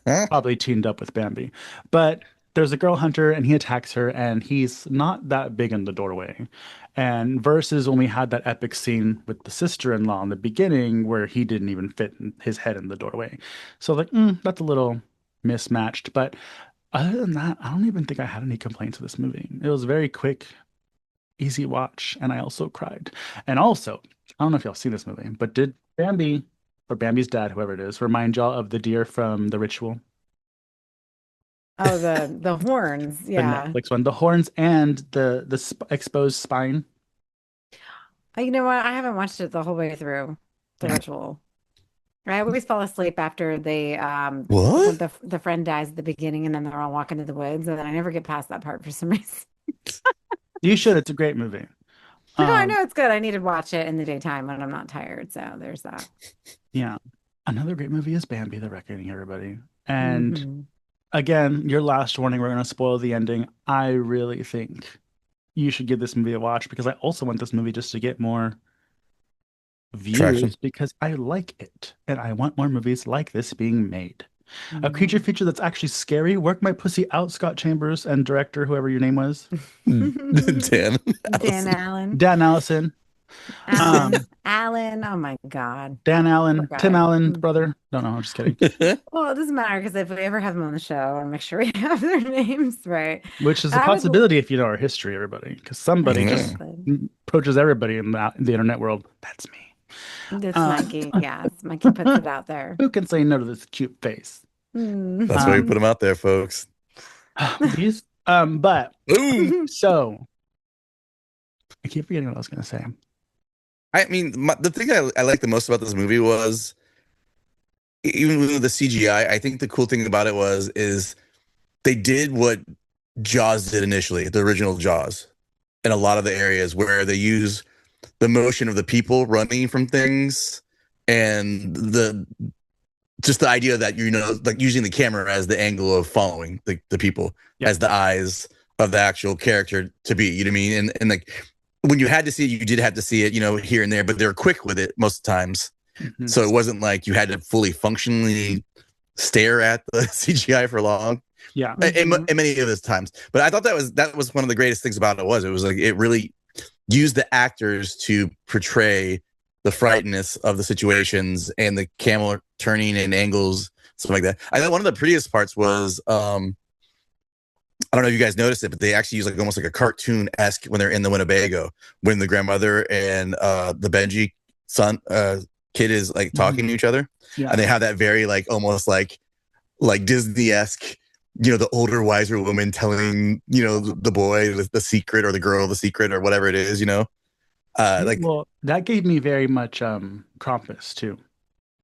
F: probably teamed up with Bambi. But there's a girl hunter and he attacks her and he's not that big in the doorway. And versus when we had that epic scene with the sister-in-law in the beginning where he didn't even fit his head in the doorway. So like, that's a little mismatched. But other than that, I don't even think I had any complaints with this movie. It was very quick, easy watch, and I also cried. And also, I don't know if y'all seen this movie, but did Bambi or Bambi's dad, whoever it is, remind y'all of the deer from The Ritual?
D: Oh, the horns.
F: The
D: Yeah.
F: Netflix one, the horns and the exposed spine.
D: You know what? I haven't watched it the whole way through, The
F: Yeah.
D: Ritual. I always fall asleep after they when
E: What?
D: the friend dies at the beginning and then they're all walking to the woods and then I never get past that part for some reason.
F: You should. It's a great movie.
D: No, I
F: Um,
D: know it's good. I need to watch it in the daytime when I'm not tired. So there's that.
F: yeah. Another great movie is Bambi the Reckoning, everybody. And
D: Mhm.
F: again, your last warning, we're going to spoil the ending. I really think you should give this movie a watch because I also want this movie just to get more
E: Traction.
F: views because I like it and I want more movies like this being made. A creature
D: Mhm.
F: feature that's actually scary. Work my pussy out, Scott Chambers and director, whoever your name was,
E: Dan.
D: Dan
E: Allison.
D: Allen.
F: Dan Allison.
D: Alan. Alan. Oh my God.
F: Dan
D: Poor
F: Allen, Tim
D: guy.
F: Allen, brother. No, I'm just kidding.
D: Well, it doesn't matter because if we ever have them on the show, I'll make sure we have their names right.
F: Which is a
D: I would
F: possibility if you know our history, everybody, because somebody just
D: exactly.
F: approaches everybody in the internet world. That's me.
D: It's
F: Uh,
D: Mikey. Yes, Mikey puts it out there.
F: who can say no to this cute face?
E: That's why we put
D: Mm.
E: them out there, folks.
F: These, but
E: Boom.
F: so I keep forgetting what I was going to say.
E: I mean, the thing I like the most about this movie was even with the CGI. I think the cool thing about it is they did what Jaws did initially, the original Jaws, in a lot of the areas where they use the motion of the people running from things and the just the idea that like using the camera as the angle of following the people
F: Yeah.
E: as the eyes of the actual character to be, you know what I mean? And like when you had to see it, you did have to see it, here and there, but they're quick with it most times.
F: Mhm.
E: So it wasn't like you had to fully functionally stare at the CGI for long
F: Yeah.
E: in many of those times. But I thought that was one of the greatest things about it. Was like it really used the actors to portray the frightenness of the situations and the camera turning and angles, stuff like that. I thought one of the prettiest parts was I don't know if you guys noticed it, but they actually use like almost like a cartoon-esque when they're in the Winnebago, when the grandmother and the Benji son kid is like talking to each other.
F: Yeah.
E: And they have that very like almost like Disney-esque, the older, wiser woman telling, the boy the secret or the girl the secret or whatever it is, like
F: Well, that gave me very much Krampus too,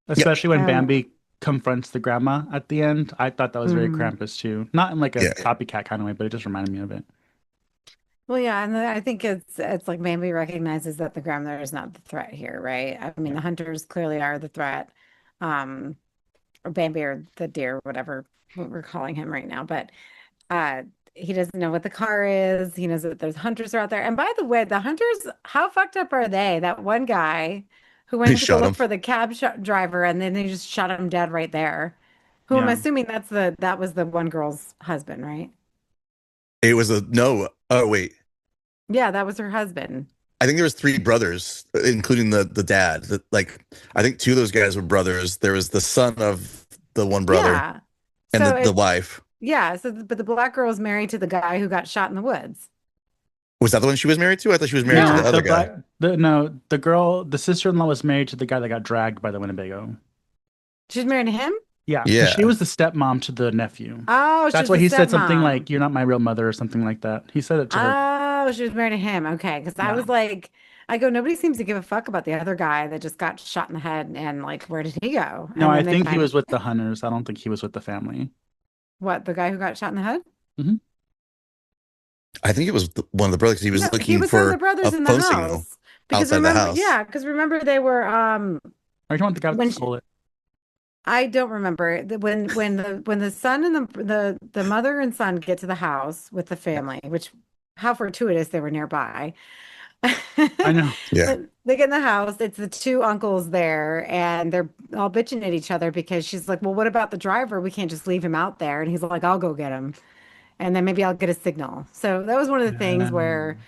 F: especially when
D: Oh.
F: Bambi confronts the grandma at the end. I thought that was very
D: Mhm.
F: Krampus too, not in like a
E: Yeah.
F: copycat kind of way, but it just reminded me of it.
D: Well, yeah, and I think it's like Bambi recognizes that the grandmother is not the threat here, right? I mean, the hunters clearly are the threat, or Bambi or the deer, whatever what we're calling him right now. But uh, he doesn't know what the car is. He knows that there's hunters are out there. And by the way, the hunters, how fucked up are they? That one guy who went
E: He
D: to go
E: shot
D: look
E: him.
D: for the cab driver, and then they just shot him dead right there. Who I'm
F: Yeah.
D: assuming that was the one girl's husband, right?
E: it was a no. Oh wait,
D: Yeah, that was her husband.
E: I think there was three brothers, including the dad. That like I think two of those guys were brothers. There was the son of the one brother
D: Yeah.
E: and
D: So
E: the
D: it,
E: wife.
D: yeah. So, but the black girl is married to the guy who got shot in the woods.
E: Was that the one she was married to? I thought she was married to
F: No,
E: the
D: Yeah.
E: other guy.
F: the girl, the sister-in-law was married to the guy that got dragged by the Winnebago.
D: She's married to him?
F: Yeah, because she
E: Yeah.
F: was the stepmom to the nephew.
D: Oh,
F: That's
D: she's
F: why
D: the
F: he said something
D: stepmom.
F: like, "You're not my real mother" or something like that. He said it to her.
D: Oh, she was married to him. Okay. Because I
F: Yeah.
D: was like, I go, nobody seems to give a fuck about the other guy that just got shot in the head. And like, where did he go?
F: No,
D: And
F: I
D: then they
F: think he
D: find
F: was with the hunters. I don't think he was with the family.
D: what, the guy who got shot in the head?
F: Hmm.
E: I think it was one of the brothers. He was
D: No, he
E: looking
D: was one of the
E: for
D: brothers
E: a
D: in the
E: phone signal
D: house. Because
E: outside the
D: remember,
E: house.
D: yeah, because remember they were
F: Or you want the guy
D: when
F: that stole it?
D: I don't remember when the son and the mother and son get to the house with the family, which how fortuitous they were nearby.
F: I know.
E: Yeah.
D: When they get in the house, it's the two uncles there, and they're all bitching at each other because she's like, "Well, what about the driver? We can't just leave him out there." And he's like, "I'll go get him, and then maybe I'll get a signal." So that was one of the things where,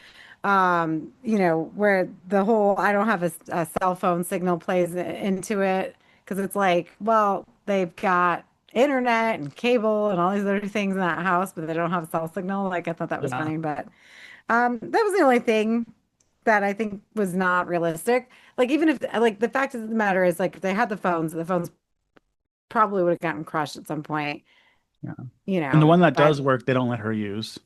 D: where the whole I don't have a cell phone signal plays into it because it's like, well, they've got internet and cable and all these other things in that house, but they don't have a cell signal. Like I thought that was
F: Yeah.
D: funny, but that was the only thing that I think was not realistic. Like even if like the fact of the matter is like if they had the phones probably would have gotten crushed at some point,
F: Yeah.
D: you
F: And the
D: know.
F: one that
D: But
F: does work, they don't let her use.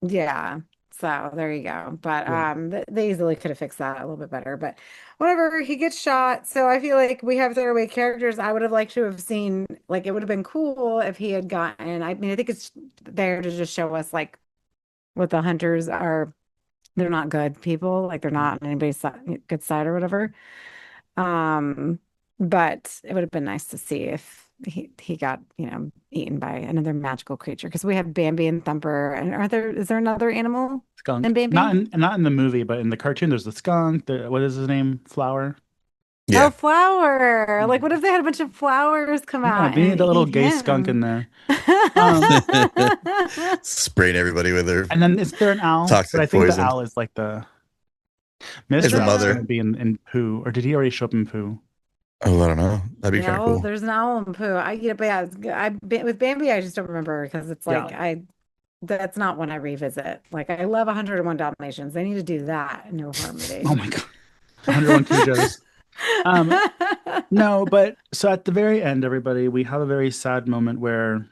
D: yeah. So there you go. But
F: Yeah.
D: they easily could have fixed that a little bit better. But whatever, he gets shot. So I feel like we have throwaway characters. I would have liked to have seen like it would have been cool if he had gotten. I mean, I think it's there to just show us like what the hunters are. They're not good people. Like they're not on anybody's good side or whatever. Um, but it would have been nice to see if he got, eaten by another magical creature because we have Bambi and Thumper. And is there another animal
F: Skunk.
D: than
F: Not
D: Bambi?
F: in not in the movie, but in the cartoon, there's the skunk. What is his name? Flower.
D: Oh,
E: Yeah.
D: Flower. Like, what if they had a bunch of flowers come
F: Yeah,
D: out
F: they need
D: and
F: a little
D: eat
F: gay skunk in
D: him?
F: there. Um,
E: Spraying everybody with their
F: and then is there an owl? But
E: toxic
F: I think the
E: poison.
F: owl is like the
E: Is
F: Mr.
E: the
F: Owl is
E: mother.
F: going to be in Pooh, or did he already show up in Pooh?
E: Oh, I don't know. That'd be kind of
D: No,
E: cool.
D: there's an owl and Pooh. But yeah, with Bambi, I just don't remember because it's like
F: Yeah.
D: that's not one I revisit. Like I love 101 Dalmatians. They need to do that in New Harmony.
F: Oh my God. 101 Cujos. No, but so at the very end, everybody, we have a very sad moment where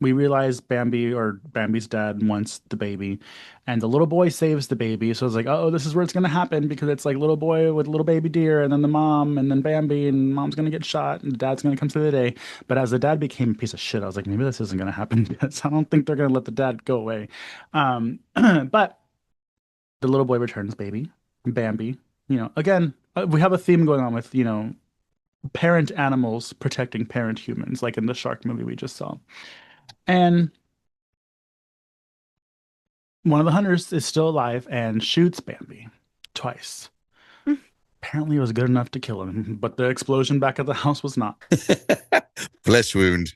F: we realize Bambi's dad wants the baby, and the little boy saves the baby. So it's like, oh, this is where it's gonna happen because it's like little boy with little baby deer, and then the mom, and then Bambi, and mom's gonna get shot, and the dad's gonna come save the day. But as the dad became a piece of shit, I was like, maybe this isn't gonna happen because I don't think they're gonna let the dad go away. But the little boy returns baby, Bambi. Again, we have a theme going on with parent animals protecting parent humans, like in the shark movie we just saw. And one of the hunters is still alive and shoots Bambi twice. Apparently, it was good enough to kill him, but the explosion back at the house was not.
E: Flesh wound.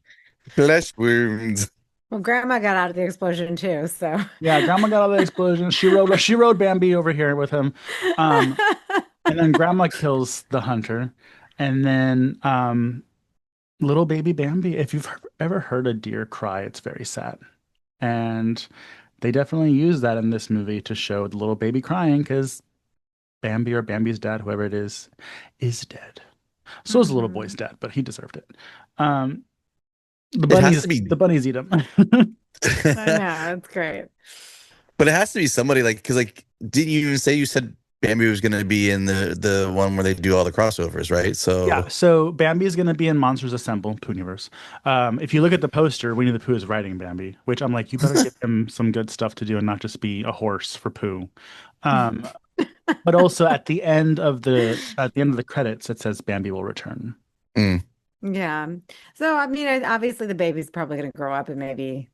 E: Flesh wounds.
D: Well, Grandma got out of the explosion too, so
F: Yeah, Grandma got out of the explosion. She rode Bambi over here with him, and then Grandma kills the hunter, and then little baby Bambi. If you've ever heard a deer cry, it's very sad, and they definitely use that in this movie to show the little baby crying because Bambi or Bambi's dad, whoever it is dead. So is the little boy's dad, but he deserved it. The
E: It has
F: bunnies,
E: to be.
F: the bunnies eat him.
D: I know it's great.
E: But it has to be somebody because didn't you even say you said Bambi was going to be in the one where they do all the crossovers, right? So
F: Yeah, so Bambi is going to be in Monsters Assemble, Poohniverse. If you look at the poster, Winnie the Pooh is riding Bambi, which I'm like, you better give him some good stuff to do and not just be a horse for Pooh. But also at the end of the credits, it says Bambi will return.
D: Yeah. So I mean, obviously the baby's probably going to grow up and maybe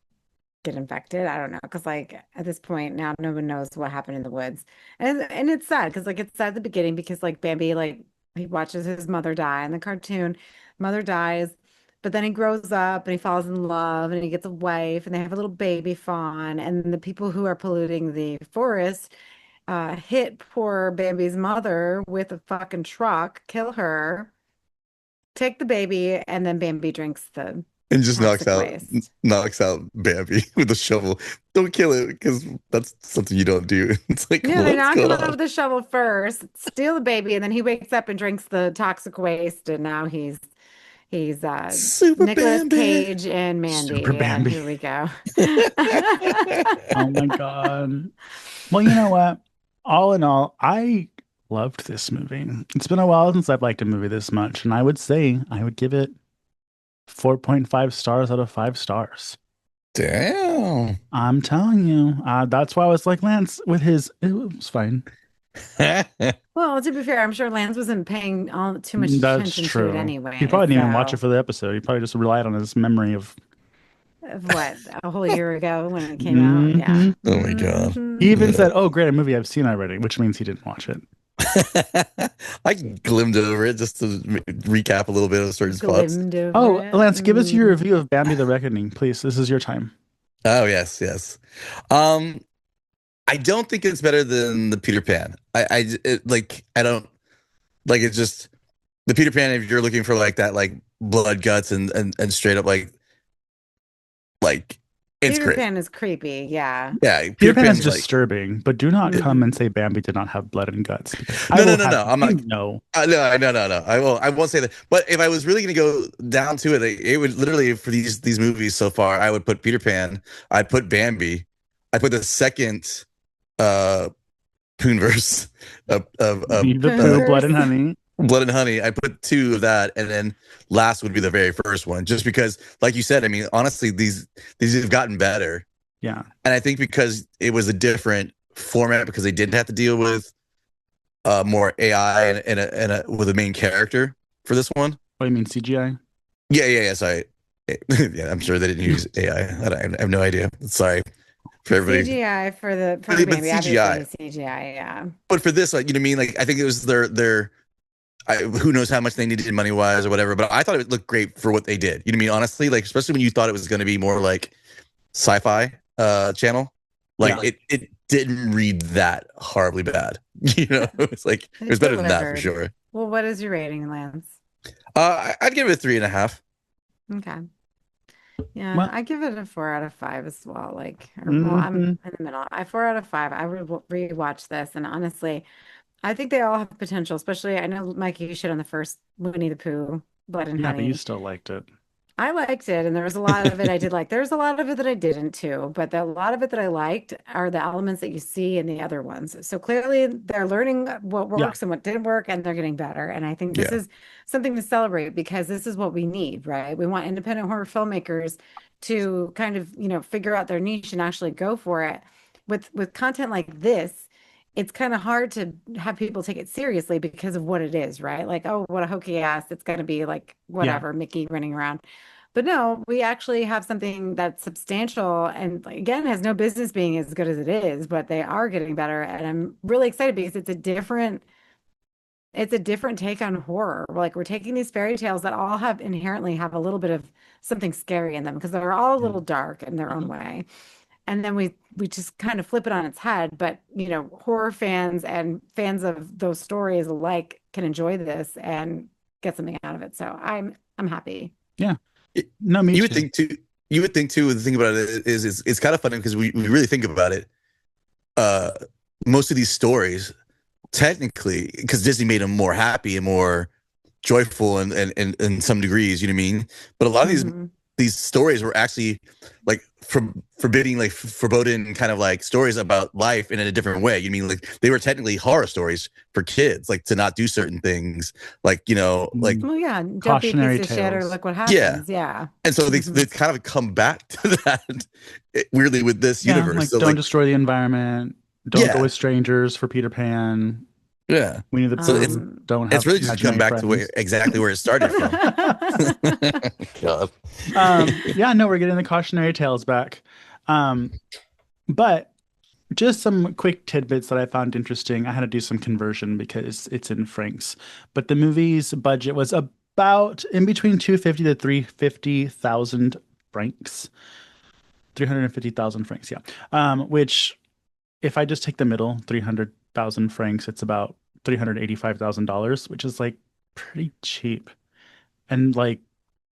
D: get infected. I don't know, because like at this point now, no one knows what happened in the woods, and it's sad because like it's sad at the beginning because like Bambi like he watches his mother die in the cartoon, mother dies, but then he grows up and he falls in love and he gets a wife and they have a little baby fawn, and the people who are polluting the forest hit poor Bambi's mother with a fucking truck, kill her, take the baby, and then Bambi drinks the
E: And just
D: toxic waste.
E: knocks out Bambi with a shovel. Don't kill it because that's something you don't do. It's like,
D: Yeah, they
E: what's
D: knock him
E: going
D: out
E: on?
D: with the shovel first, steal the baby, and then he wakes up and drinks the toxic waste, and now he's
E: Super
D: Nicolas
E: Bambi.
D: Cage and
F: Super
D: Mandy, and
F: Bambi.
D: here we go.
F: Oh my God. Well, you know what? All in all, I loved this movie. It's been a while since I've liked a movie this much, and I would say I would give it 4.5 stars out of 5 stars.
E: Damn.
F: I'm telling you. That's why I was like, Lance, with his, it was fine.
D: Well, to be fair, I'm sure Lance wasn't paying all too much
F: That's
D: attention to
F: true.
D: it anyway.
F: He probably didn't even watch it
D: So,
F: for the episode. He probably just relied on his memory of.
D: of what, a whole year ago when it came out? Yeah.
F: Mhm.
E: Oh my God.
D: Mhm.
F: He even said, "Oh, great, a movie I've seen already," which means he didn't watch it.
E: I glimmed over it just to recap a little bit of certain spots.
D: Glimmed over
F: Oh,
D: it.
F: Lance, give us your
D: Mm.
F: review of Bambi the Reckoning, please. This is your time.
E: Oh yes, yes. I don't think it's better than the Peter Pan. I don't like it's just the Peter Pan. If you're looking for like that, like blood guts and straight up like it's
D: Peter
E: great.
D: Pan is creepy. Yeah.
E: Yeah,
F: Peter Pan is
E: Pan's like
F: disturbing, but do not
D: Mhm.
F: come and say Bambi did not have blood and guts. because I
E: No, no,
F: will
E: no,
F: have
E: no. I'm
F: you
E: not.
F: know.
E: No. I won't say that. But if I was really going to go down to it, it would literally for these movies so far, I would put Peter Pan, I'd put Bambi, I'd put the second uh Poohniverse of
F: Leave the poo,
D: Poonverse.
F: blood and honey.
E: Blood and Honey. I put two of that, and then last would be the very first one, just because, like you said, I mean, honestly, these have gotten better,
F: Yeah.
E: and I think because it was a different format because they didn't have to deal with more AI and with a main character for this one.
F: What do you mean, CGI?
E: Yeah. Sorry. Yeah, I'm sure they didn't use AI. I have no idea. Sorry for everybody.
D: CGI for the
E: But
D: Bambi,
E: CGI.
D: obviously CGI, yeah.
E: But for this, like, you know what I mean? Like, I think it was their who knows how much they needed money wise or whatever. But I thought it looked great for what they did. You know what I mean? Honestly, like, especially when you thought it was going to be more like sci-fi channel. Like,
F: Yeah.
E: it didn't read that horribly bad. You know, it's like it was better than that for
D: delivered.
E: sure.
D: Well, what is your rating, Lance?
E: I'd give it a 3.5.
D: Okay. Yeah,
F: Well-
D: I give it a 4 out of 5 as well. Like, well, I'm
F: Mhm.
D: in the middle. 4 out of 5. I would rewatch this, and honestly, I think they all have potential. Especially, I know Mikey, you shit on the first Winnie the Pooh, Blood and
F: Yeah, but
D: Honey.
F: you still liked it.
D: I liked it, and there was a lot of it I did like. There's a lot of it that I didn't too, but a lot of it that I liked are the elements that you see in the other ones. So clearly, they're learning what
F: Yeah.
D: works and what didn't work, and they're getting better. And I think this
E: Yeah.
D: is something to celebrate because this is what we need, right? We want independent horror filmmakers to kind of, figure out their niche and actually go for it. With content like this, it's kind of hard to have people take it seriously because of what it is, right? Like, oh, what a hokey ass. It's going to be like whatever, Mickey running around. But no, we actually have something that's substantial and like, again has no business being as good as it is, but they are getting better. And I'm really excited because it's a different take on horror. Like we're taking these fairy tales that all have inherently have a little bit of something scary in them because they're all a little dark in their own way. And then we just kind of flip it on its head. But horror fans and fans of those stories alike can enjoy this and get something out of it. So I'm happy.
F: No, me
E: You
F: too.
E: would think too. You would think too. The thing about it is it's kind of funny because we really think about it. Most of these stories, technically, because Disney made them more happy and more joyful and in some degrees, you know what I mean. But a lot of
D: Mhm.
E: these stories were actually like forbidding, like foreboding kind of like stories about life in a different way. You mean like they were technically horror stories for kids, like to not do certain things, like like
D: Well, yeah, don't be a
F: Cautionary
D: piece of shit or
F: tales.
D: look what
E: Yeah.
D: happens. Yeah.
E: and so they
D: Mhm.
E: kind of come back to that weirdly with this
F: Yeah,
E: universe.
F: like
E: So
F: don't
E: like
F: destroy the environment. Don't
E: Yeah.
F: go with strangers for Peter Pan.
E: yeah,
F: We need the
E: So it's-
F: Pooh. Don't have
E: it's really just come
F: imaginary
E: back to
F: friends.
E: exactly where it started from. God.
F: Yeah, no, we're getting the cautionary tales back. But just some quick tidbits that I found interesting. I had to do some conversion because it's in francs. But the movie's budget was about in between 250 to 350,000 francs. 350,000 francs, yeah. Which if I just take the middle, 300,000 francs, it's about $385,000, which is like pretty cheap. And like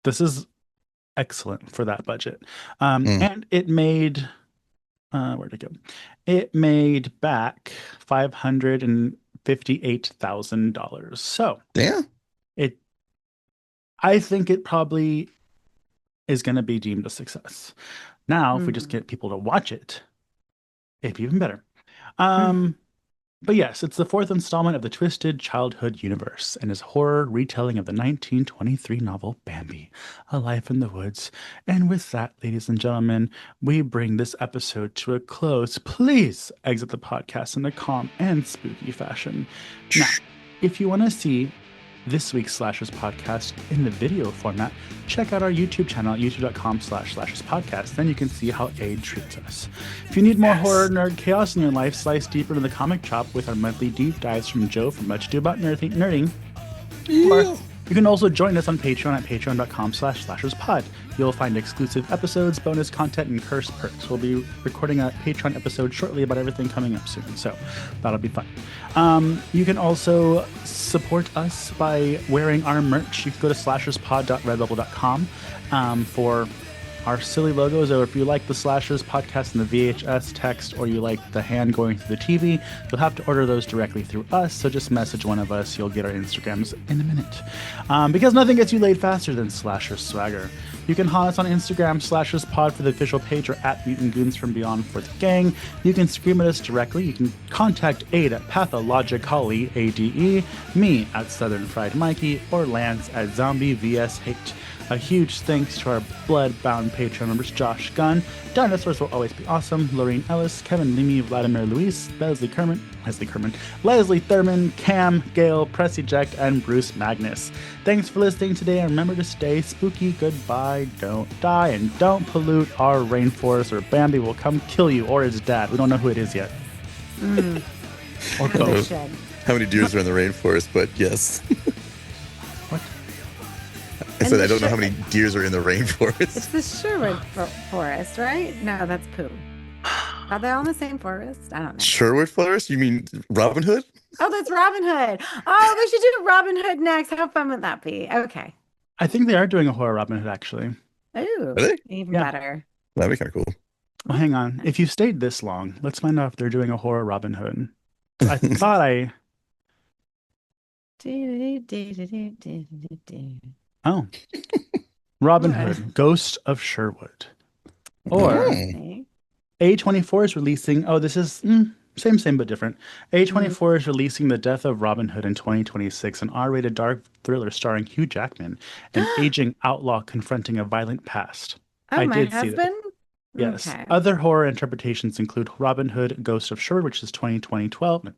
F: this is excellent for that budget.
E: Mm.
F: And it made where'd it go? It made back $558,000. So
E: Yeah.
F: I think it probably is going to be deemed a success. Now, if we just get people to watch it, it'd be even better. But yes, it's the fourth installment of the Twisted Childhood universe and is horror retelling of the 1923 novel Bambi, A Life in the Woods. And with that, ladies and gentlemen, we bring this episode to a close. Please exit the podcast in a calm and spooky fashion. Now, if you want to see this week's Slashers podcast in the video format, check out our YouTube channel at youtube.com/Slashers podcast. Then you can see how Aid treats us. If you need more horror nerd chaos in your life, slice deeper into the comic chop with our monthly deep dives from Joe from Much Ado About Nerding. Or you can also join us on Patreon at patreon.com/SlashersPod. You'll find exclusive episodes, bonus content, and curse perks. We'll be recording a Patreon episode shortly about everything coming up soon, so that'll be fun. You can also support us by wearing our merch. You can go to slasherspod.redbubble.com for our silly logos, or if you like the Slashers podcast and the VHS text, or you like the hand going through the TV, you'll have to order those directly through us. So just message one of us. You'll get our Instagrams in a minute. Because nothing gets you laid faster than Slasher swagger. You can haunt us on Instagram, SlashersPod for the official page, or at Mutant Goons from Beyond for the gang. You can scream at us directly. You can contact Aid at Pathologically, ADE, me at Southern Fried Mikey, or Lance at Zombie VS Hate. A huge thanks to our blood-bound Patreon members, Josh Gunn, Dinosaurs Will Always Be Awesome, Lorraine Ellis, Kevin Leamy, Vladimir Luis, Leslie Thurman, Cam, Gail, Press Eject, and Bruce Magnus. Thanks for listening today, and remember to stay spooky, goodbye, don't die, and don't pollute our rainforest, or Bambi will come kill you, or his dad. We don't know who it is yet. Or both.
E: How many deers are in the rainforest? But yes.
F: What?
E: I said I don't know how many deers are in the rainforest.
D: It's the Sherwood forest, right? No, that's Pooh. Are they all in the same forest? I don't know.
E: Sherwood Forest? You mean Robin Hood?
D: Oh, that's Robin Hood. Oh, we should do Robin Hood next. How fun would that be? Okay.
F: I think they are doing a horror Robin Hood, actually.
D: Ooh,
E: Really?
D: even
F: Yeah.
D: better.
E: That'd be kind of cool.
F: Well, hang on. If you stayed this long, let's find out if they're doing a horror Robin Hood. I thought I... Oh. Robin Hood, Ghost of Sherwood. Or
D: Okay.
F: A24 is releasing... Oh, this is... same, but different. A24 is releasing The Death of Robin Hood in 2026, an R-rated dark thriller starring Hugh Jackman, an aging outlaw confronting a violent past.
D: Oh,
F: I
D: my
F: did see that.
D: husband?
F: Yes.
D: Okay.
F: Other horror interpretations include Robin Hood, Ghost of Sherwood, which is 2012,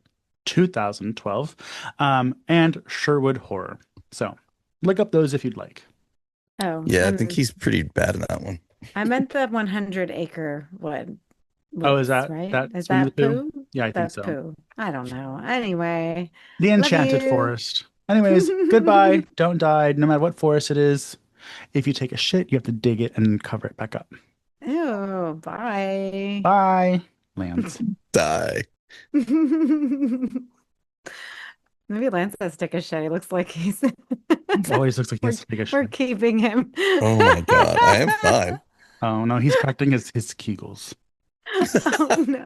F: and Sherwood Horror. So look up those if you'd like.
D: Oh,
E: Yeah, I think he's pretty bad in that one.
D: I meant the 100-acre wood.
F: Oh,
D: woods,
F: is that
D: right?
F: that's
D: Is
F: from
D: that
F: the Pooh?
D: Pooh?
F: Yeah, I think
D: That's
F: so.
D: Pooh. I don't know. Anyway,
F: The Enchanted
D: you.
F: Forest. Anyways, goodbye. Don't die, no matter what forest it is. If you take a shit, you have to dig it and cover it back up.
D: ew, bye.
F: Bye, Lance.
E: Die.
D: Maybe Lance has to take a shit. He looks like he's.
F: Always looks like he has to take a
D: We're
F: shit.
D: keeping him.
E: Oh my god, I am fine.
F: Oh no, he's practicing his Kegels.
D: Oh no.